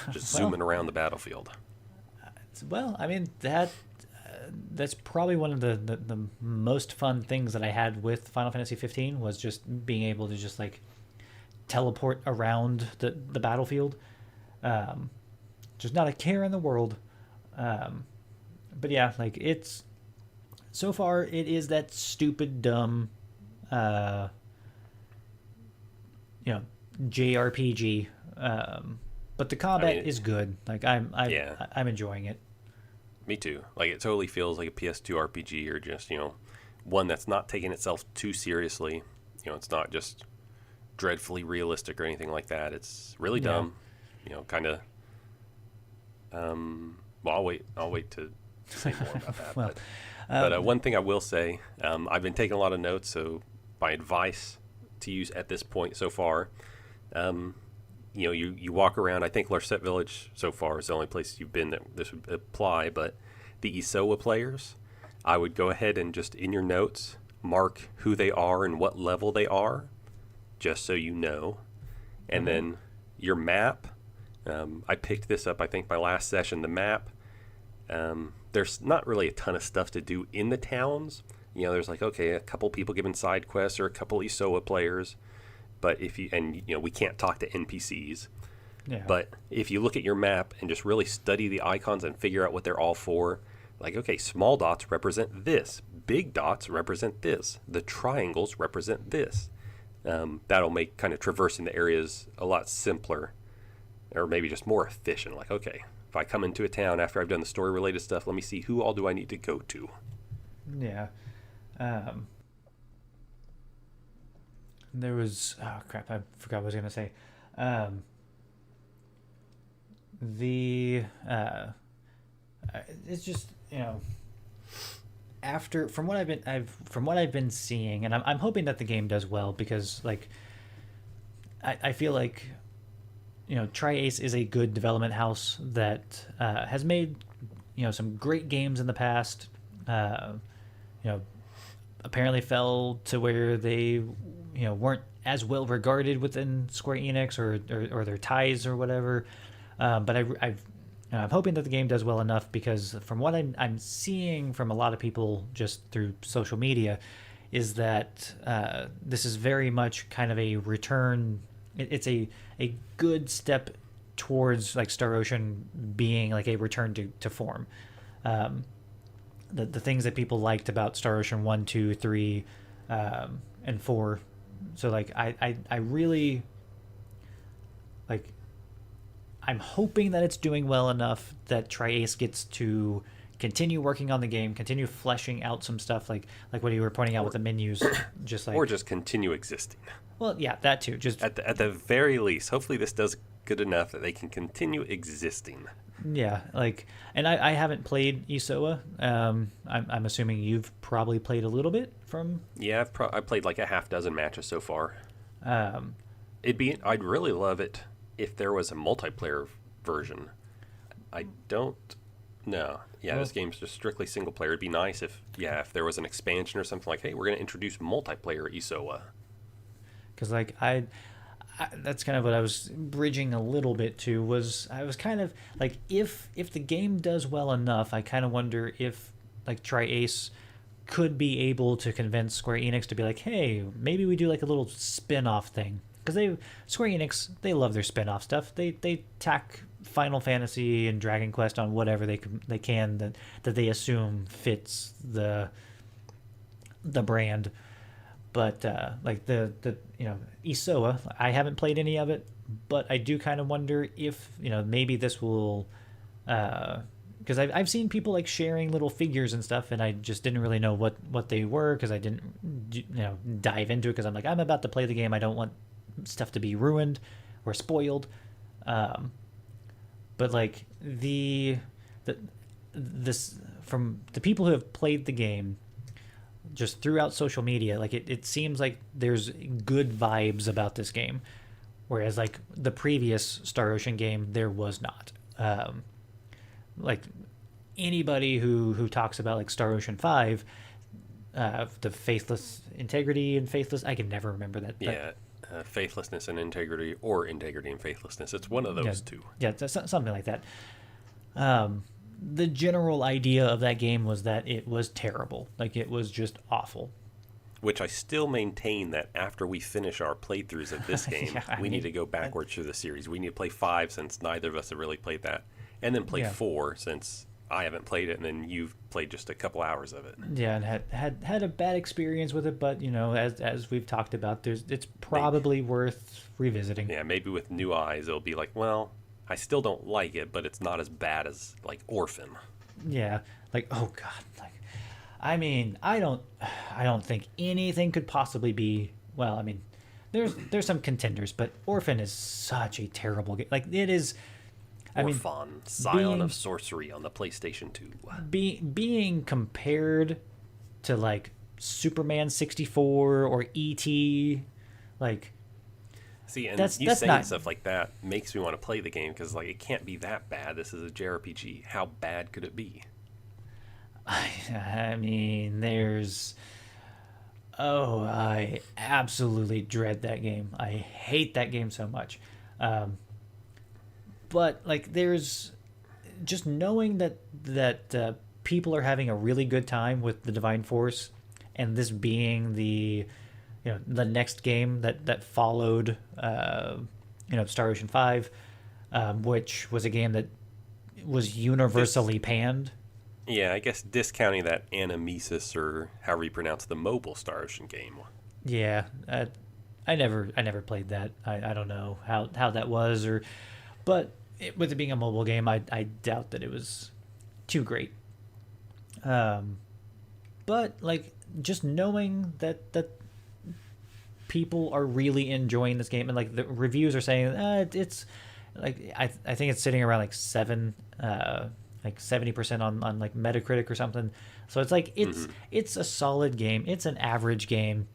just well, zooming around the battlefield. I mean that's probably one of the most fun things that I had with Final Fantasy 15 was just being able to just like teleport around the battlefield, um, just not a care in the world. Um, but yeah, like it's so far it is that stupid dumb, uh, you know, JRPG. But the I combat mean, is good. Like yeah, I'm enjoying it. me too. Like, it totally feels like a PS2 RPG or just, one that's not taking itself too seriously. It's not just dreadfully realistic or anything like that. It's really Yeah. dumb, kind of. Well, I'll wait to say more about that. Well, But one thing I will say, I've been taking a lot of notes. So my advice to use at this point so far, um, you walk around. I think Larset Village so far is the only place you've been that this would apply. But the Isoa players, I would go ahead and just in your notes mark who they are and what level they are, just so you know. And okay. then your map. I picked this up, I think, my last session. The map, there's not really a ton of stuff to do in the towns. There's like, okay, a couple people giving side quests or a couple Isoa players. But we can't talk to NPCs. Yeah. But if you look at your map and just really study the icons and figure out what they're all for, like, okay, small dots represent this, big dots represent this, the triangles represent this. That'll make kind of traversing the areas a lot simpler, or maybe just more efficient. Like, okay, if I come into a town after I've done the story related stuff, let me see who all do I need to go to. Yeah. Um, there was oh crap, I forgot what I was gonna say. Um, the it's just after from what I've been seeing, and I'm hoping that the game does well because like I feel like Tri-Ace is a good development house that has made some great games in the past. You know, apparently fell to where they weren't as well regarded within Square Enix or their ties or whatever. But I'm hoping that the game does well enough because from what I'm seeing from a lot of people just through social media, is that this is very much kind of a return. It's a good step towards like Star Ocean being like a return to form. The things that people liked about Star Ocean 1, 2, 3, and 4. So like I really like, I'm hoping that it's doing well enough that Tri-Ace gets to continue working on the game, continue fleshing out some stuff like what you were pointing out with the menus, just like, or just continue existing. well, yeah, that too. Just At the very least, hopefully this does good enough that they can continue existing. yeah, like, and I haven't played Isoa. I'm assuming you've probably played a little bit from. Yeah, I played like a half dozen matches so far. Um, I'd really love it if there was a multiplayer version. I don't know. Yeah, Well, this game's just strictly single player. It'd be nice if there was an expansion or something like, hey, we're going to introduce multiplayer Isoa. because like I that's kind of what I was bridging a little bit to, was I was kind of like, if the game does well enough, I kind of wonder if like Tri-Ace could be able to convince Square Enix to be like, hey, maybe we do like a little spin-off thing, because Square Enix, they love their spin-off stuff. They tack Final Fantasy and Dragon Quest on whatever they can that they assume fits the brand. But like the Isoa, I haven't played any of it, but I do kind of wonder if maybe this will, because I've seen people like sharing little figures and stuff, and I just didn't really know what they were, because I didn't dive into it, because I'm like, I'm about to play the game, I don't want stuff to be ruined or spoiled. But like this, from the people who have played the game, just throughout social media, like it seems like there's good vibes about this game, whereas like the previous Star Ocean game, there was not. Like anybody who talks about like Star Ocean 5, the faithless integrity and faithless, I can never remember that. Yeah, faithlessness and integrity, or integrity and faithlessness. It's one of those two. Yeah, something like that. The general idea of that game was that it was terrible. Like, it was just awful. Which I still maintain that after we finish our playthroughs of this game, Yeah, we need to go backwards through the series. We need to play 5, since neither of us have really played that. And then play 4, since I haven't played it, and then you've played just a couple hours of it. Yeah, and had a bad experience with it, but as we've talked about, it's probably worth revisiting. Yeah, maybe with new eyes, it'll be like, well, I still don't like it, but it's not as bad as like Orphan. Yeah, like, oh god, like, I mean, I don't think anything could possibly be, well, I mean, there's some contenders, but Orphan is such a terrible game. Like, it is. I mean, Orphan, Scion of Sorcery on the PlayStation 2. Being compared to like Superman 64 or E.T., like, see, and that's saying not stuff like that makes me want to play the game, because like, it can't be that bad. This is a JRPG. How bad could it be? I mean, I absolutely dread that game. I hate that game so much. But like, there's just knowing that people are having a really good time with the Divine Force, and this being the next game that followed Star Ocean 5, which was a game that was universally panned. Yeah, I guess discounting that Animesis, or however you pronounce the mobile Star Ocean game. Yeah, I never played that. I don't know how that was, but with it being a mobile game, I doubt that it was too great. But like, just knowing that people are really enjoying this game, and like the reviews are saying it's like, I think it's sitting around like 70% on like Metacritic or something. So it's like it's a solid game. It's an average game,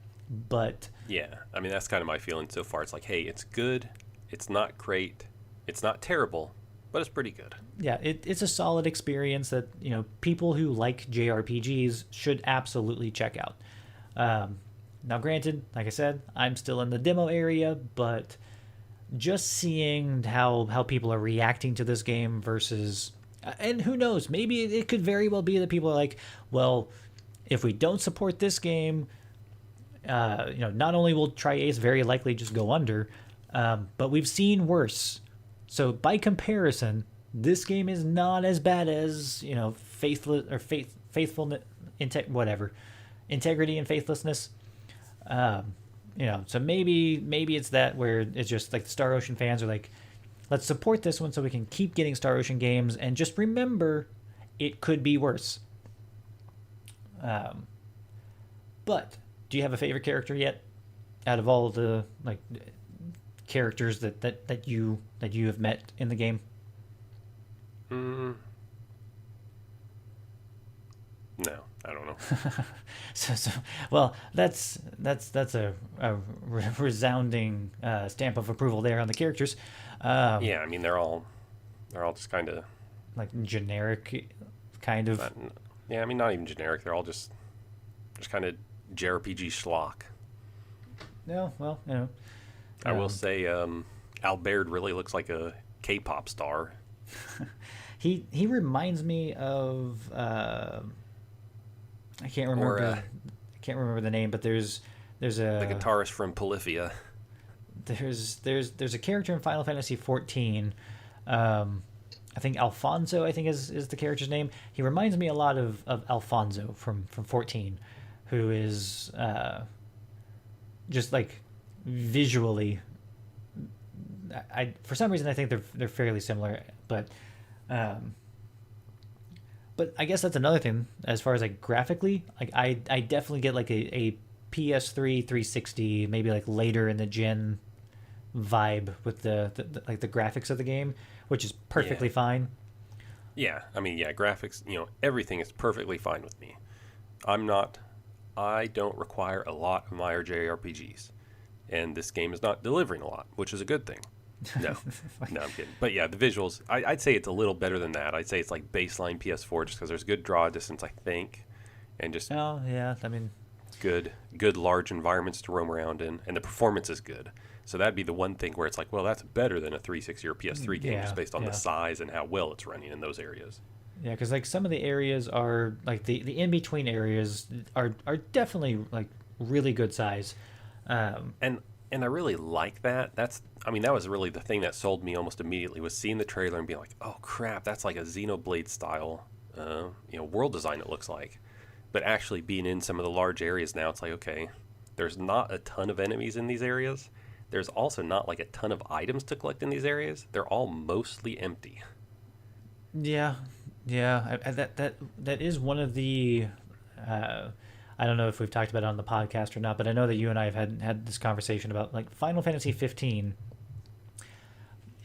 but yeah, I mean, that's kind of my feeling so far. It's like, hey, it's good. It's not great. It's not terrible, but it's pretty good. Yeah, it's a solid experience that people who like JRPGs should absolutely check out. Now, granted, like I said, I'm still in the demo area, but just seeing how people are reacting to this game versus, and who knows, maybe it could very well be that people are like, well, if we don't support this game, not only will Tri-Ace very likely just go under, but we've seen worse So by comparison, this game is not as bad as faithfulness, whatever, integrity and faithlessness. So maybe it's that where it's just like the Star Ocean fans are like, let's support this one so we can keep getting Star Ocean games, and just remember, it could be worse. But do you have a favorite character yet? Out of all the characters that you have met in the game? No, I don't know. Well, that's a resounding stamp of approval there on the characters. Yeah, I mean they're all just kind of like generic, kind of. Yeah, I mean not even generic. They're all just kind of JRPG schlock. No, well, I will say, Albert really looks like a K-pop star. He reminds me of I can't remember the name, but there's a the guitarist from Polyphia. There's a character in Final Fantasy 14. I think Alfonso, I think is the character's name. He reminds me a lot of Alfonso from 14, who is just like visually. I for some reason I think they're fairly similar, but I guess that's another thing as far as like graphically. Like I definitely get like a PS3 360, maybe like later in the gen vibe with the like the graphics of the game, which is perfectly fine. Yeah, I mean, graphics, everything is perfectly fine with me. I don't require a lot of my JRPGs, and this game is not delivering a lot, which is a good thing. No, no, I'm kidding. But yeah, the visuals, I'd say it's a little better than that. I'd say it's like baseline PS4, just because there's good draw distance, I think, and just I mean, good large environments to roam around in, and the performance is good. So that'd be the one thing where it's like, well, that's better than a 360 or PS3 game, just based on the size and how well it's running in those areas. Yeah, because like some of the areas are like the in between areas are definitely like really good size, and I really like that. That was really the thing that sold me almost immediately, was seeing the trailer and being like, oh crap, that's like a Xenoblade style, world design it looks like. But actually being in some of the large areas now, it's like, okay, there's not a ton of enemies in these areas. There's also not like a ton of items to collect in these areas. They're all mostly empty. Yeah. That is one of the. I don't know if we've talked about it on the podcast or not, but I know that you and I have had this conversation about like Final Fantasy 15.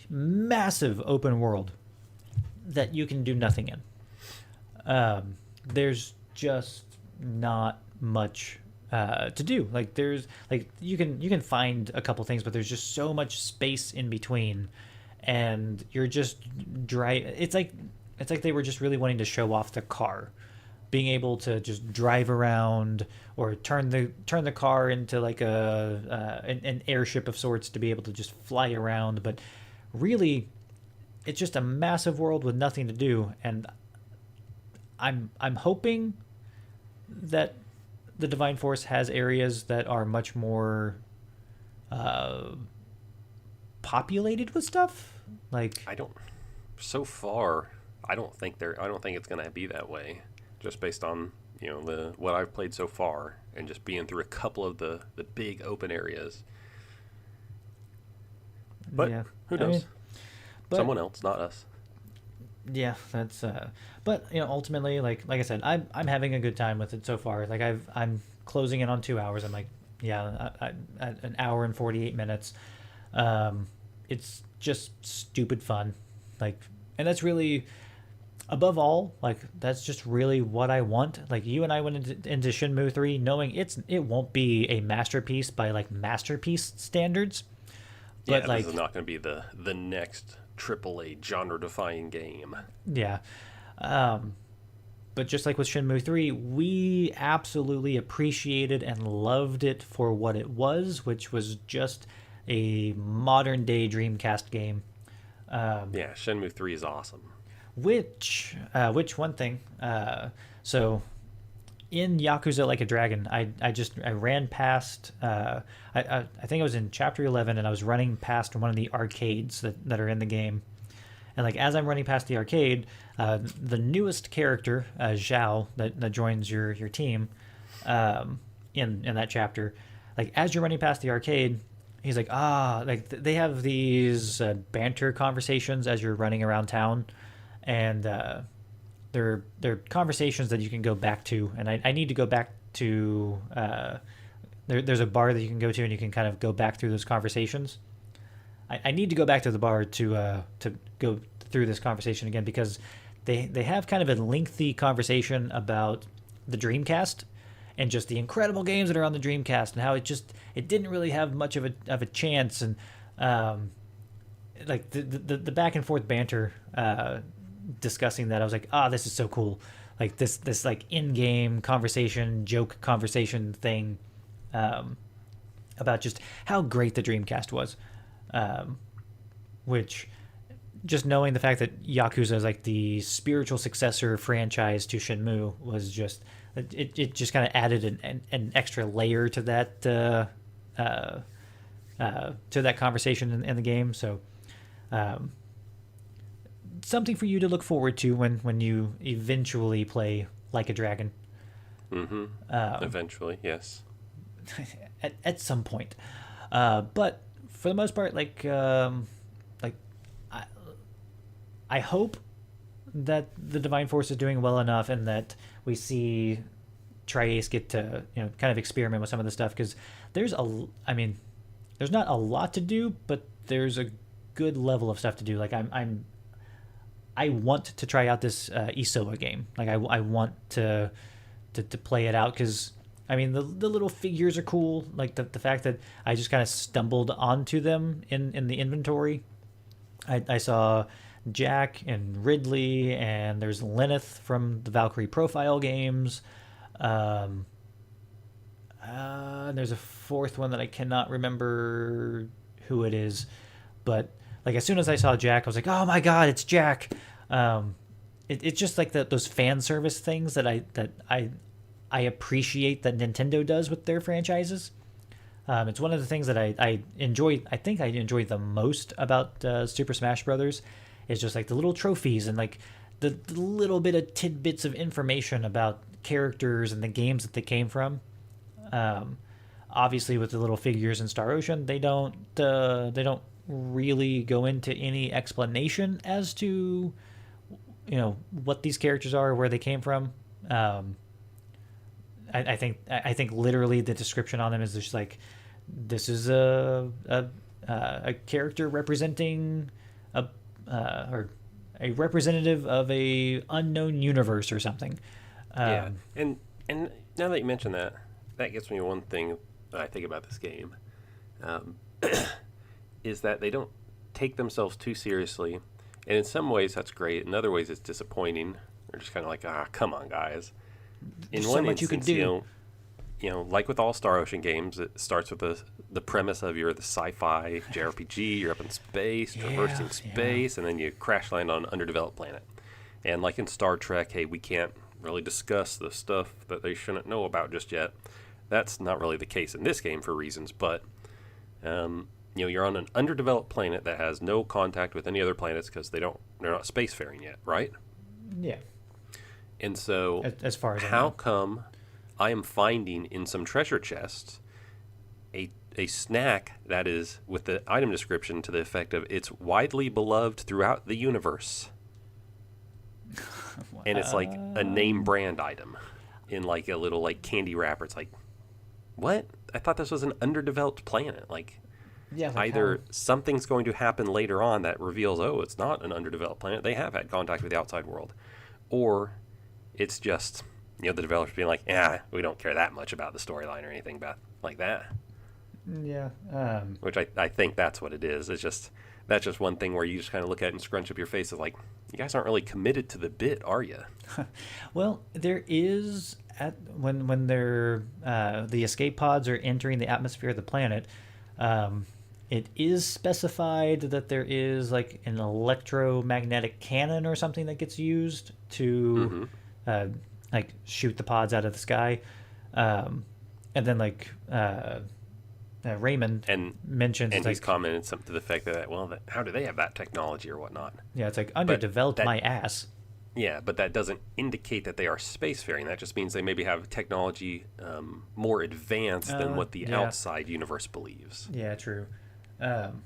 Massive open world that you can do nothing in. There's just not much to do. Like there's like you can find a couple things, but there's just so much space in between, and you're just dry. It's like they were just really wanting to show off the car, being able to just drive around or turn the car into like an airship of sorts to be able to just fly around. But really, it's just a massive world with nothing to do, and I'm hoping that the Divine Force has areas that are much more populated with stuff. Like so far, I don't think it's going to be that way, just based on what I've played so far and just being through a couple of the big open areas. But who knows? Someone else, not us. Yeah, that's but ultimately, like I said, I'm having a good time with it so far. Like I'm closing in on 2 hours. I'm like, at an hour and 48 minutes. It's just stupid fun, like, and that's really, above all, like that's just really what I want. Like you and I went into Shenmue 3 knowing it won't be a masterpiece by like masterpiece standards, but this is not going to be the next AAA genre-defying game. Yeah. But just like with Shenmue 3, we absolutely appreciated and loved it for what it was, which was just a modern-day Dreamcast game. Shenmue 3 is awesome. Which one thing, so in Yakuza Like a Dragon, I ran past. I think I was in chapter 11, and I was running past one of the arcades that are in the game. And like as I'm running past the arcade, the newest character, Zhao, that joins your team, in that chapter, like as you're running past the arcade, he's like, like they have these banter conversations as you're running around town, and they're conversations that you can go back to, and I need to go back to. There's a bar that you can go to, and you can kind of go back through those conversations. I need to go back to the bar to go through this conversation again, because they have kind of a lengthy conversation about the Dreamcast and just the incredible games that are on the Dreamcast, and how it didn't really have much of a chance, and like the back and forth banter discussing that, I was like, this is so cool, like this like in-game conversation, joke conversation thing, about just how great the Dreamcast was. Which, just knowing the fact that Yakuza is like the spiritual successor franchise to Shenmue was just, it just kind of added an extra layer to that conversation in the game. So something for you to look forward to when you eventually play Like a Dragon. Eventually, yes. at some point, but for the most part, I hope that the Divine Force is doing well enough, and that we see Triace get to kind of experiment with some of the stuff, because there's not a lot to do, but there's a good level of stuff to do. Like I want to try out this Isoa game. Like I want to play it out, because I mean the little figures are cool. Like the fact that I just kind of stumbled onto them in the inventory. I saw Jack and Ridley, and there's Lenneth from the Valkyrie Profile games. And there's a fourth one that I cannot remember who it is, but like as soon as I saw Jack, I was like, oh my god, it's Jack. It's just like those fan service things that I appreciate that Nintendo does with their franchises. It's one of the things that I enjoy. I think I enjoy the most about Super Smash Brothers is just like the little trophies, and like the little bit of tidbits of information about characters and the games that they came from. Obviously, with the little figures in Star Ocean, they don't really go into any explanation as to what these characters are, where they came from. I think literally the description on them is just like, this is a character representing or a representative of a unknown universe or something. Yeah, and now that you mention that gets me to one thing that I think about this game, is that they don't take themselves too seriously, and in some ways that's great. In other ways it's disappointing. They're just kind of like, come on, guys. In one instance, like with all Star Ocean games, it starts with the premise of you're the sci-fi JRPG, you're up in space, traversing space, and then you crash land on an underdeveloped planet. And like in Star Trek, hey, we can't really discuss the stuff that they shouldn't know about just yet. That's not really the case in this game for reasons, but you're on an underdeveloped planet that has no contact with any other planets because they're not spacefaring yet, right? Yeah. And so, as far as how come I am finding in some treasure chests a snack that is with the item description to the effect of it's widely beloved throughout the universe, and it's like a name brand item in like a little like candy wrapper. It's like, what? I thought this was an underdeveloped planet. Like, either something's going to happen later on that reveals, it's not an underdeveloped planet. They have had contact with the outside world, or it's just, the developers being like, we don't care that much about the storyline or anything like that. Yeah. Which I think that's what it is. That's just one thing where you just kind of look at it and scrunch up your face of like, you guys aren't really committed to the bit, are you? Well, there is, when they're, the escape pods are entering the atmosphere of the planet, it is specified that there is like an electromagnetic cannon or something that gets used to like shoot the pods out of the sky, and then like Raymond And mentions and it's he's like, commented something to the effect that, well, how do they have that technology or whatnot? yeah, it's like But underdeveloped that my ass. Yeah, but that doesn't indicate that they are spacefaring. That just means they maybe have technology more advanced than what the Yeah, outside universe believes. yeah, true. Um,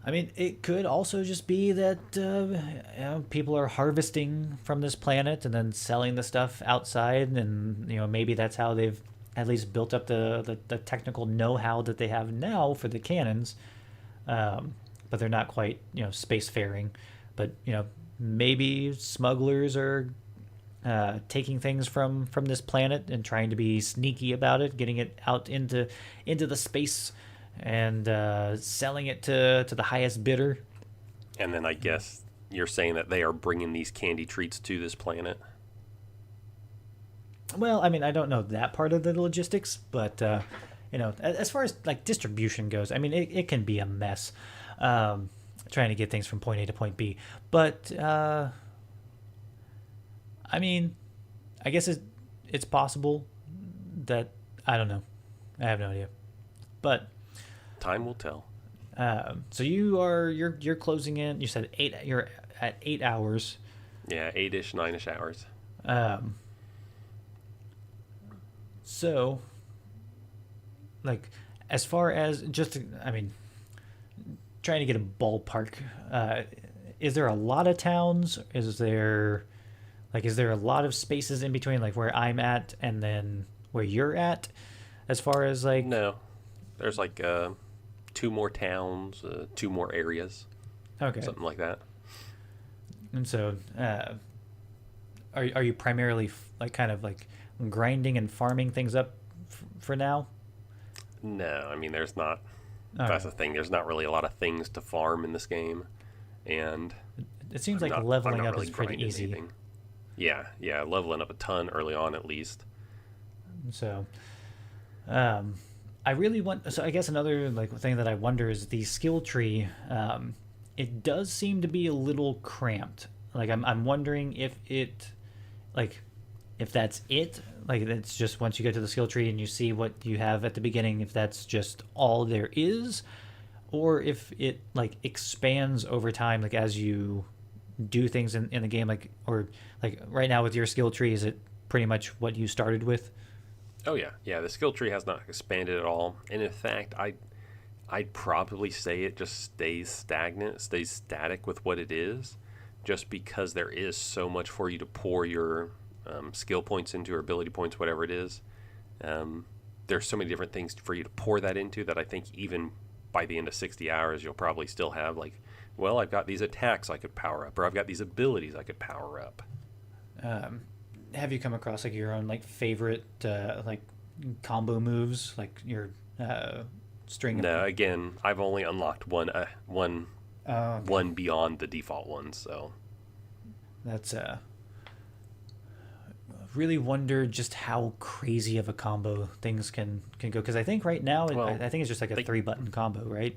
I mean, it could also just be that people are harvesting from this planet and then selling the stuff outside, and maybe that's how they've at least built up the technical know-how that they have now for the cannons. But they're not quite spacefaring. But maybe smugglers are taking things from this planet and trying to be sneaky about it, getting it out into the space and selling it to the highest bidder. And then I guess you're saying that they are bringing these candy treats to this planet. Well, I mean, I don't know that part of the logistics, but as far as like distribution goes, I mean, it can be a mess, trying to get things from point A to point B. But I mean, I guess it's possible that I don't know. I have no idea, but Time will tell. so you're closing in. You said eight. You're at 8 hours. Yeah, 8-ish, 9-ish hours. Um, so, like, as far as I mean, trying to get a ballpark. Is there a lot of towns? Is there a lot of spaces in between, like where I'm at and then where you're at, as far as like? No, there's like 2 more towns, 2 more areas, Okay. something like that. And so, are you primarily like kind of like grinding and farming things up for now? No, I mean there's not. All That's right. the thing. There's not really a lot of things to farm in this game, and It seems like I'm leveling not up really is pretty grinding easy. anything. Yeah, leveling up a ton early on at least. So, um, I really want. So I guess another like thing that I wonder is the skill tree. It does seem to be a little cramped. Like I'm wondering if it, like, if that's it. Like it's just once you get to the skill tree and you see what you have at the beginning, if that's just all there is, or if it like expands over time, like as you do things in the game, like or like right now with your skill tree, is it pretty much what you started with? Oh yeah. The skill tree has not expanded at all, and in fact, I'd probably say it just stays stagnant, stays static with what it is, just because there is so much for you to pour your skill points into, or ability points, whatever it is. There's so many different things for you to pour that into that I think even by the end of 60 hours, you'll probably still have like, well, I've got these attacks I could power up, or I've got these abilities I could power up. Um, have you come across like your own like favorite like combo moves, like your string? No, again, I've only unlocked one Okay. beyond the default one, so That's really wonder just how crazy of a combo things can go, because I think right now well, I think it's just like a they, 3 button combo, right?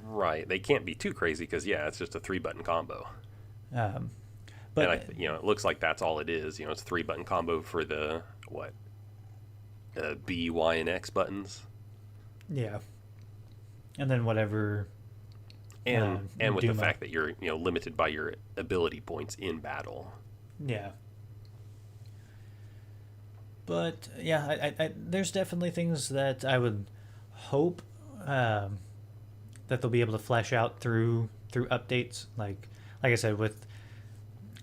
right, they can't be too crazy because yeah, it's just a 3-button combo. Um, And but it looks like that's all it is. It's a 3-button combo for the what, B, Y, and X buttons, yeah, and then whatever. and with the Duma. fact that you're limited by your ability points in battle. Yeah. But yeah, there's definitely things that I would hope that they'll be able to flesh out through updates. Like I said, with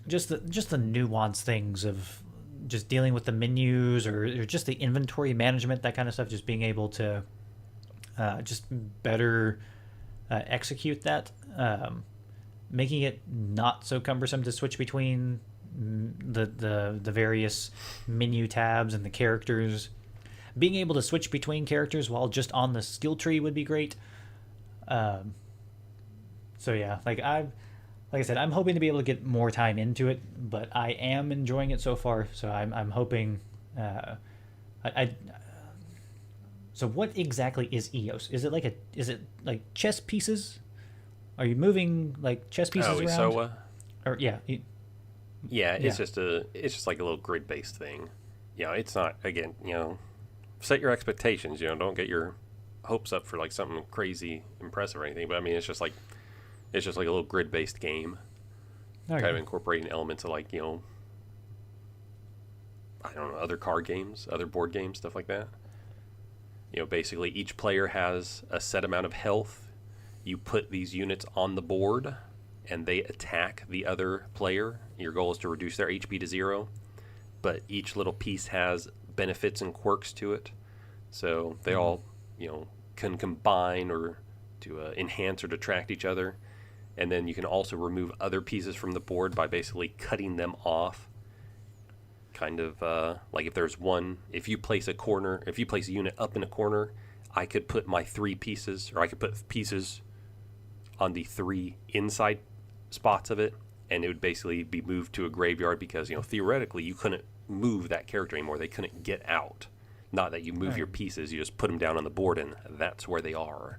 just the nuanced things of just dealing with the menus, or just the inventory management, that kind of stuff. Just being able to just better execute that, making it not so cumbersome to switch between the various menu tabs and the characters. Being able to switch between characters while just on the skill tree would be great. So yeah, like I said, I'm hoping to be able to get more time into it, but I am enjoying it so far. So I'm hoping. I So what exactly is EOS? Is it like chess pieces? Are you moving like chess pieces Oh, around? so Or yeah, Yeah, Yeah. it's just like a little grid based thing. It's not, again, set your expectations. Don't get your hopes up for like something crazy impressive or anything. But I mean, it's just like a little grid based game, kind of Okay. incorporating elements of like I don't know, other card games, other board games, stuff like that. Basically each player has a set amount of health. You put these units on the board, and they attack the other player. Your goal is to reduce their HP to 0, but each little piece has benefits and quirks to it. So they Mm. all, can combine or to enhance or detract each other. And then you can also remove other pieces from the board by basically cutting them off. Kind of like if you place a unit up in a corner, I could put my 3 pieces, or I could put pieces on the 3 inside spots of it, and it would basically be moved to a graveyard because, theoretically you couldn't move that character anymore. They couldn't get out. Not that you move Right. your pieces, you just put them down on the board, and that's where they are.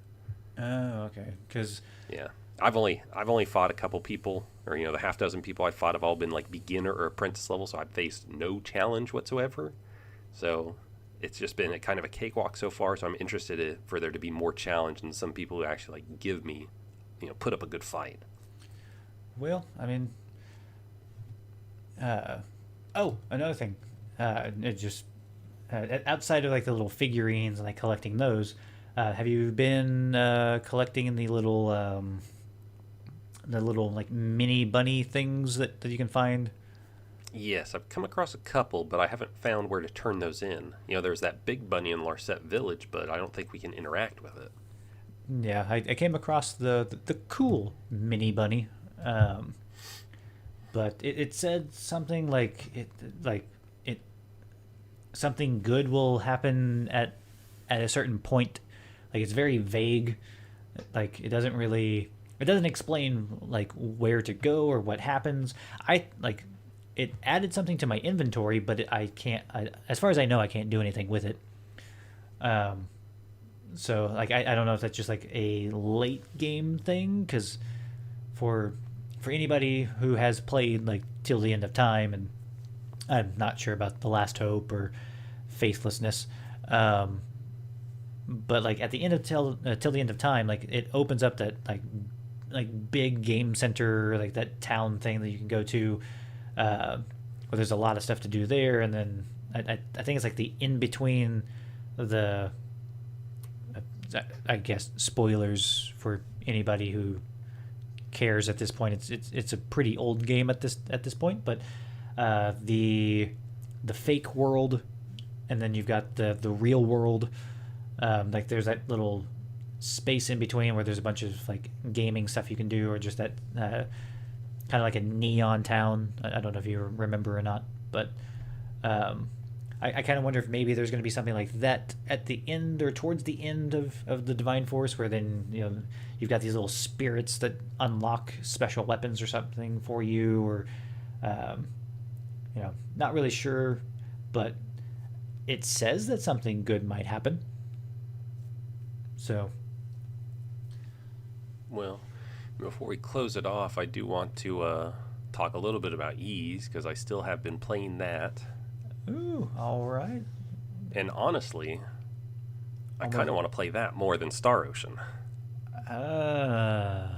Oh, okay. Because Yeah. I've only fought a couple people, or the half dozen people I've fought have all been like beginner or apprentice level, so I've faced no challenge whatsoever. So it's just been a kind of a cakewalk so far. So I'm interested for there to be more challenge and some people who actually like give me, put up a good fight. well, I mean, uh, oh, another thing. It just outside of like the little figurines and like collecting those. Have you been collecting the little like mini bunny things that you can find? Yes, I've come across a couple, but I haven't found where to turn those in. There's that big bunny in Larset Village, but I don't think we can interact with it. Yeah, I came across the cool mini bunny, um, but it said something like it something good will happen at a certain point. Like it's very vague. Like it doesn't explain like where to go or what happens. I like it added something to my inventory, but I can't. As far as I know, I can't do anything with it. Um, so like I don't know if that's just like a late game thing because for for anybody who has played like till the end of time, and I'm not sure about the Last Hope or Faithlessness, um, but like at the end of till the end of time, like it opens up that like big game center, like that town thing that you can go to, where there's a lot of stuff to do there, and then I think it's like the in between the I guess spoilers for anybody who cares at this point. It's a pretty old game at this point, but the fake world, and then you've got the real world. Like there's that little space in between where there's a bunch of like gaming stuff you can do, or just that kind of like a neon town. I don't know if you remember or not, but um, I kind of wonder if maybe there's going to be something like that at the end or towards the end of the Divine Force, where then you've got these little spirits that unlock special weapons or something for you, or um, not really sure, but it says that something good might happen. So, Well, before we close it off, I do want to talk a little bit about Ys because I still have been playing that. ooh, all right. And honestly, I kind of Almost. want to play that more than Star Ocean. Uh,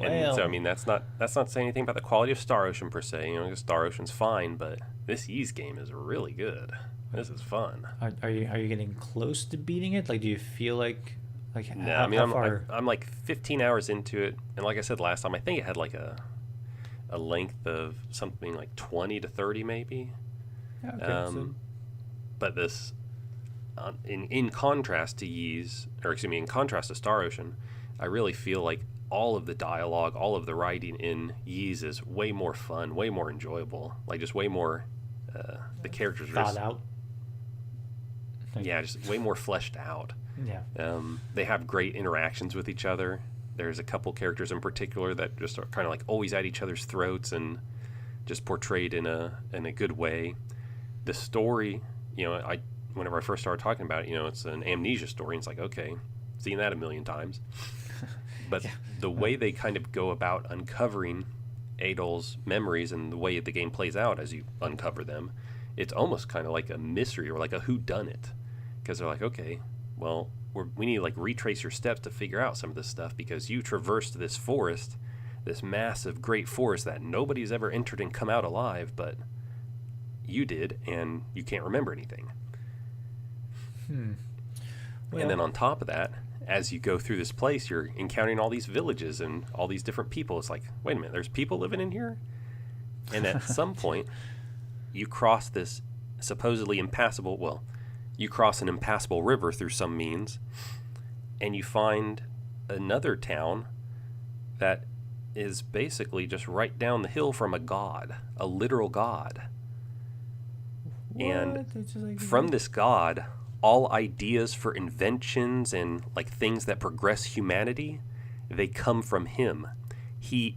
And so I well, mean that's not saying anything about the quality of Star Ocean per se. 'Cause Star Ocean's fine, but this Ys game is really good. This is fun. are you getting close to beating it? Like, do you feel like No, I mean how I'm far? I'm like 15 hours into it, and like I said last time, I think it had like a length of something like 20 to 30 maybe. Yeah, okay, so Um, but this, in contrast to Ys, or excuse me, in contrast to Star Ocean, I really feel like all of the dialogue, all of the writing in Ys is way more fun, way more enjoyable. Like just way more, the characters are thought just, out. Like, yeah, just way more fleshed out. yeah. They have great interactions with each other. There's a couple characters in particular that just are kind of like always at each other's throats and just portrayed in a good way. The story, I whenever I first started talking about it, it's an amnesia story. And it's like, okay, seen that a million times. But Yeah. the way they kind of go about uncovering Adol's memories and the way the game plays out as you uncover them, it's almost kind of like a mystery or like a whodunit, because they're like, okay, well, we need to like retrace your steps to figure out some of this stuff because you traversed this forest, this massive, great forest that nobody's ever entered and come out alive, but you did, and you can't remember anything. Well, And then on top of that, as you go through this place, you're encountering all these villages and all these different people. It's like, wait a minute, there's people living in here? And at some point, you cross this supposedly impassable, well, you cross an impassable river through some means, and you find another town that is basically just right down the hill from a god, a literal god. what? And It's just like, from this god, all ideas for inventions and like things that progress humanity, they come from him. He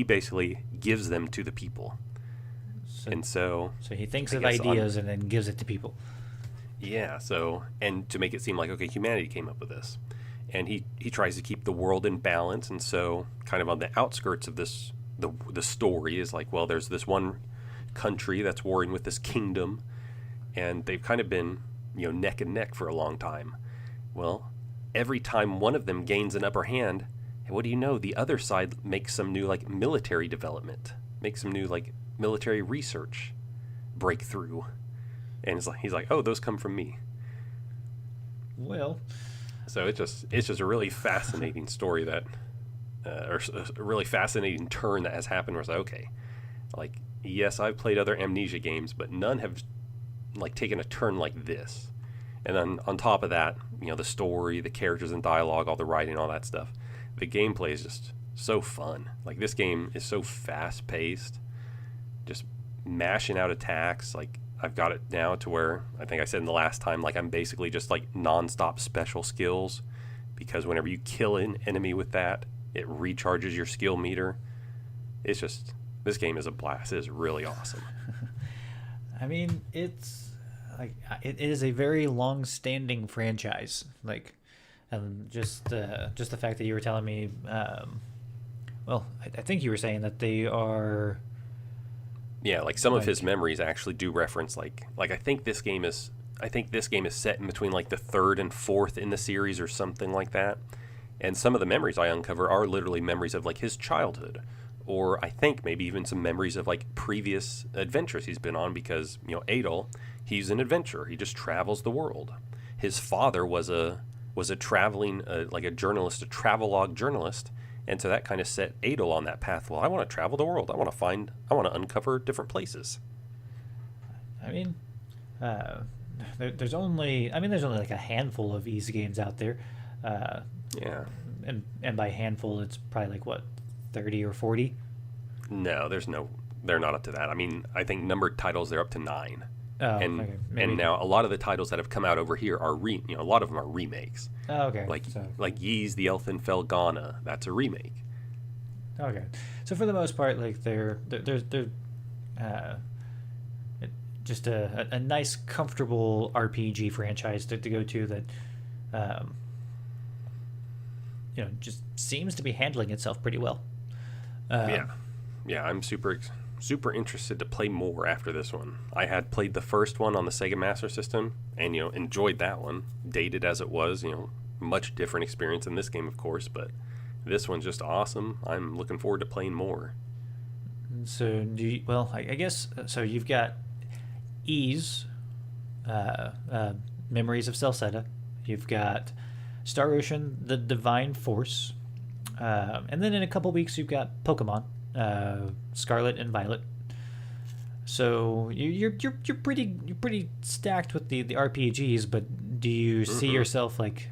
basically gives them to the people. And so he thinks I of guess ideas and then gives it to people. yeah, so, and to make it seem like, okay, humanity came up with this. And he tries to keep the world in balance, and so kind of on the outskirts of this, the story is like, well, there's this one country that's warring with this kingdom, and they've kind of been, neck and neck for a long time. Well, every time one of them gains an upper hand, what do you know? The other side makes some new like military development, makes some new like military research breakthrough, and he's like, oh, those come from me. Well, So it's just a really fascinating story that, or a really fascinating turn that has happened. Where it's like, okay, like yes, I've played other Amnesia games, but none have like taken a turn like this. And then on top of that, the story, the characters and dialogue, all the writing, all that stuff, the gameplay is just so fun. Like this game is so fast paced, just mashing out attacks. Like I've got it now to where I think I said in the last time, like I'm basically just like nonstop special skills, because whenever you kill an enemy with that, it recharges your skill meter. It's just, this game is a blast. It is really awesome. I mean, it's like it is a very long-standing franchise. Like, just the fact that you were telling me, well, I think you were saying that they are. Yeah, like some of his memories actually do reference like I think this game is set in between like the third and fourth in the series or something like that. And some of the memories I uncover are literally memories of like his childhood, or I think maybe even some memories of like previous adventures he's been on, because Adol, he's an adventurer. He just travels the world. His father was a traveling like a journalist, a travelogue journalist. And so that kind of set Adol on that path. Well, I want to travel the world. I want to uncover different places. I mean, there's only like a handful of Ys games out there. Yeah. And by handful, it's probably like what, 30 or 40? No, they're not up to that. I mean, I think numbered titles, they're up to 9. Oh, and okay. and now a lot of the titles that have come out over here are a lot of them are remakes. Oh, okay. Like Ys the Elfenfell Ghana, that's a remake. Okay, so for the most part, like they're just a nice, comfortable RPG franchise to go to that, just seems to be handling itself pretty well. Yeah, I'm super interested to play more after this one. I had played the first one on the Sega Master System and enjoyed that one, dated as it was, much different experience than this game, of course, but this one's just awesome. I'm looking forward to playing more. So I guess so. You've got Ys, Memories of Celceta. You've got Star Ocean, The Divine Force, and then in a couple weeks you've got Pokemon, Scarlet and Violet. So you're pretty stacked with the RPGs. But do you see yourself like,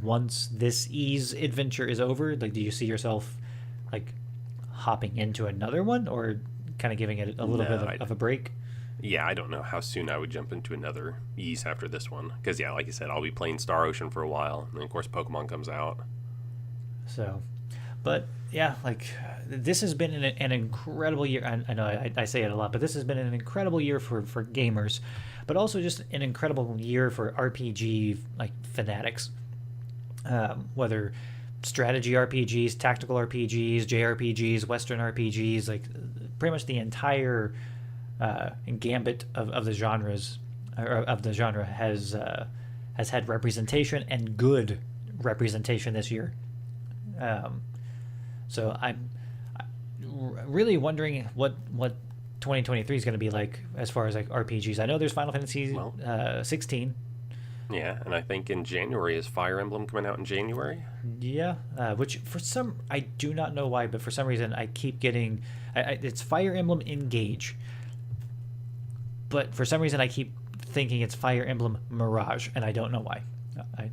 once this Ys adventure is over, like do you see yourself like hopping into another one, or kind of giving it a little bit of a break? Yeah, I don't know how soon I would jump into another Ys after this one, because yeah, like you said, I'll be playing Star Ocean for a while, and then of course Pokemon comes out. So, but yeah, like this has been an incredible year. I know I say it a lot, but this has been an incredible year for gamers, but also just an incredible year for RPG like fanatics. Whether strategy RPGs, tactical RPGs, JRPGs, Western RPGs, like pretty much the entire gambit of the genres of the genre has had representation and good representation this year. So I'm really wondering what 2023 is going to be like as far as like RPGs. I know there's Final Fantasy 16. Yeah, and I think in January is Fire Emblem coming out in January. Yeah, which for some, I do not know why, but for some reason I keep getting, it's Fire Emblem Engage, but for some reason I keep thinking it's Fire Emblem Mirage, and I don't know why. I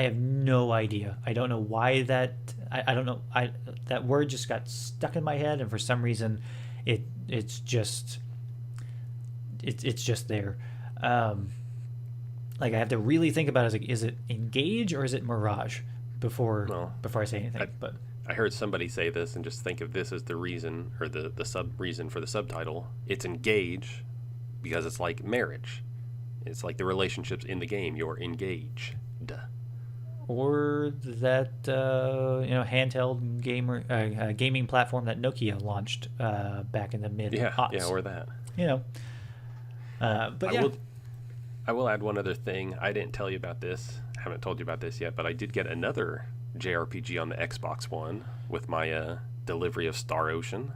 have no idea. I don't know why that. I don't know. That word just got stuck in my head, and for some reason, it's just there. Like I have to really think about it. Like, is it Engage or is it Mirage before I say anything? But I heard somebody say this, and just think of this as the reason, or the sub reason for the subtitle. It's Engage because it's like marriage. It's like the relationships in the game. You're engaged. Or that handheld gaming platform that Nokia launched back in the mid aughts. Yeah, or that. But I will add one other thing. I didn't tell you about this. I haven't told you about this yet, but I did get another JRPG on the Xbox One with my delivery of Star Ocean.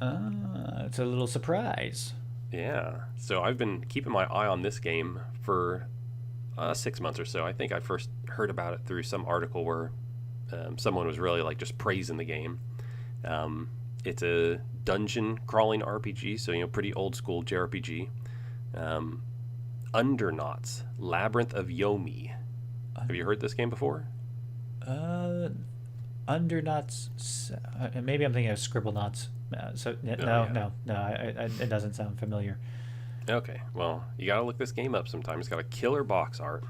It's a little surprise. Yeah. So I've been keeping my eye on this game for 6 months or so. I think I first heard about it through some article where someone was really like just praising the game. It's a dungeon crawling RPG, so pretty old school JRPG. Undernauts, Labyrinth of Yomi. Have you heard this game before? Undernauts. Maybe I'm thinking of Scribblenauts. No. It doesn't sound familiar. Okay, well, you gotta look this game up sometime. It's got a killer box art.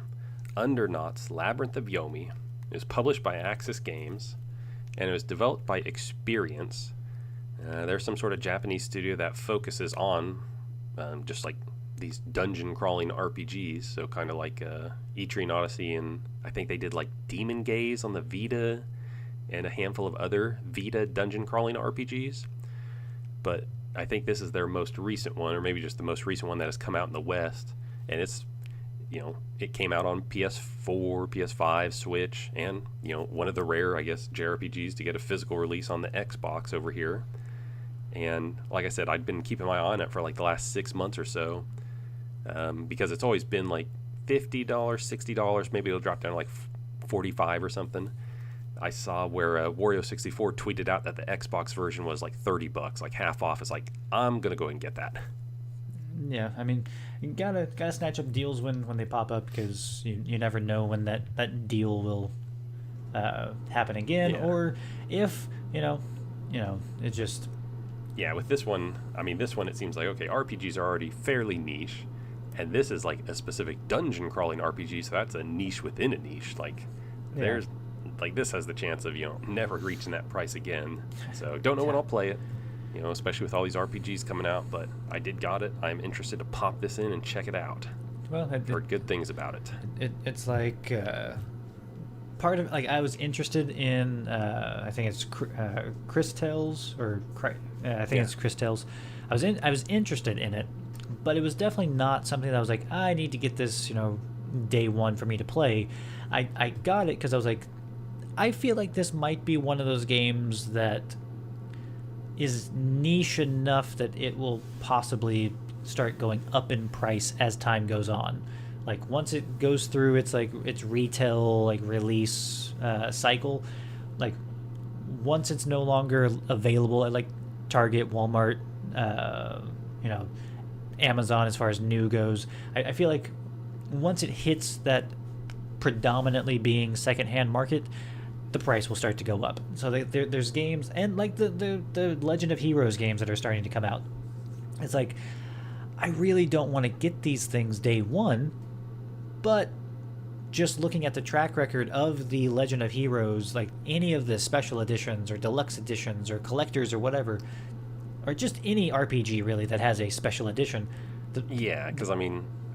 Undernauts, Labyrinth of Yomi. It was published by Axis Games, and it was developed by Experience. They're some sort of Japanese studio that focuses on just like these dungeon crawling RPGs, so kind of like Etrian Odyssey, and I think they did like Demon Gaze on the Vita and a handful of other Vita dungeon crawling RPGs. But I think this is their most recent one, or maybe just the most recent one that has come out in the West. And it's, it came out on PS4, PS5, Switch, and, one of the rare, I guess, JRPGs to get a physical release on the Xbox over here. And like I said, I'd been keeping my eye on it for like the last 6 months or so, because it's always been like $50, $60, maybe it'll drop down to like $45 or something. I saw where Wario64 tweeted out that the Xbox version was like $30, like half off. It's like, I'm gonna go ahead and get that. Yeah, I mean, you gotta snatch up deals when they pop up, because you never know when that deal will happen again, or if it just. Yeah, with this one, it seems like, okay, RPGs are already fairly niche, and this is like a specific dungeon crawling RPG, so that's a niche within a niche. Like, there's. Like, this has the chance of never reaching that price again. So don't know when I'll play it, especially with all these RPGs coming out. But I did got it. I'm interested to pop this in and check it out. Well, I've heard good things about it. It's like part of, like, I was interested in I think it's Chris Tales, or I think it's Chris Tales. I was interested in it, but it was definitely not something that I was like, I need to get this day one for me to play. I got it because I was like, I feel like this might be one of those games that is niche enough that it will possibly start going up in price as time goes on. Like, once it goes through its retail release cycle, like once it's no longer available at like Target, Walmart, Amazon as far as new goes, I feel like once it hits that predominantly being secondhand market, the price will start to go up. So there's games, and like the Legend of Heroes games that are starting to come out. It's like, I really don't want to get these things day one, but just looking at the track record of the Legend of Heroes, like any of the special editions or deluxe editions or collectors or whatever, or just any RPG really that has a special edition. Because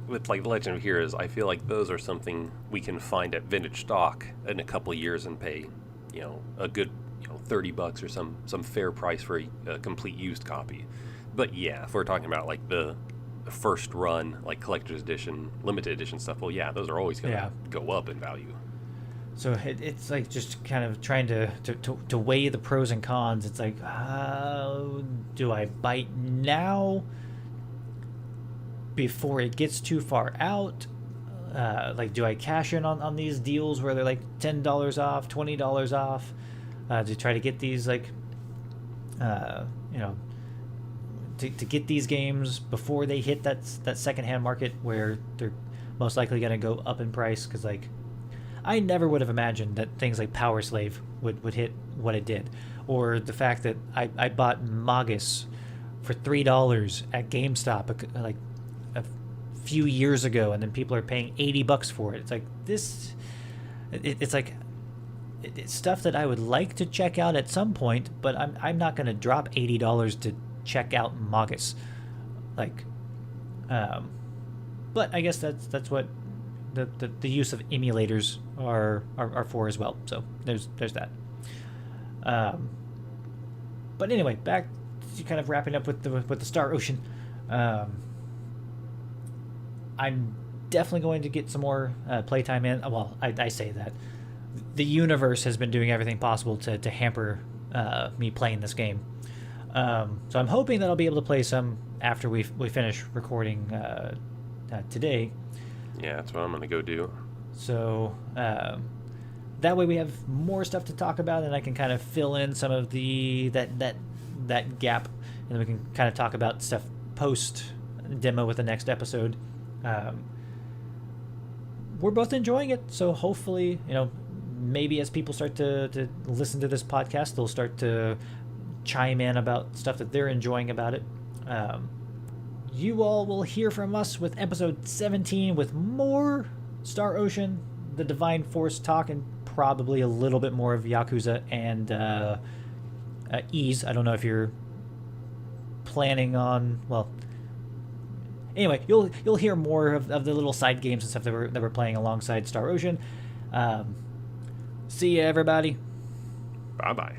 with like Legend of Heroes, I feel like those are something we can find at vintage stock in a couple of years and pay, a good, $30 or some fair price for a complete used copy. But yeah, if we're talking about like the first run, like collector's edition, limited edition stuff, well, yeah, those are always going to go up in value. So it's like just kind of trying to weigh the pros and cons. It's like, do I bite now before it gets too far out? Like, do I cash in on these deals where they're like $10 off, $20 off, to try to get these, like, to get these games before they hit that secondhand market where they're most likely going to go up in price? Because, like, I never would have imagined that things like Power Slave would hit what it did, or the fact that I bought Magus for $3 at GameStop like a few years ago, and then people are paying $80 for it. It's like this. It's like it's stuff that I would like to check out at some point, but I'm not going to drop $80 to check out Magus. Like, but I guess that's what the use of emulators are for as well. So there's that. But anyway, back to kind of wrapping up with the Star Ocean. I'm definitely going to get some more playtime in. Well, I say that the universe has been doing everything possible to hamper me playing this game. So I'm hoping that I'll be able to play some after we finish recording today. Yeah, that's what I'm going to go do. So that way we have more stuff to talk about, and I can kind of fill in some of that gap, and then we can kind of talk about stuff post demo with the next episode. We're both enjoying it, so hopefully, maybe as people start to listen to this podcast, they'll start to chime in about stuff that they're enjoying about it. You all will hear from us with episode 17 with more Star Ocean, the Divine Force talk, and probably a little bit more of Yakuza and Ease. I don't know if you're planning on... Well, anyway, you'll hear more of the little side games and stuff that we're playing alongside Star Ocean. See ya, everybody. Bye-bye.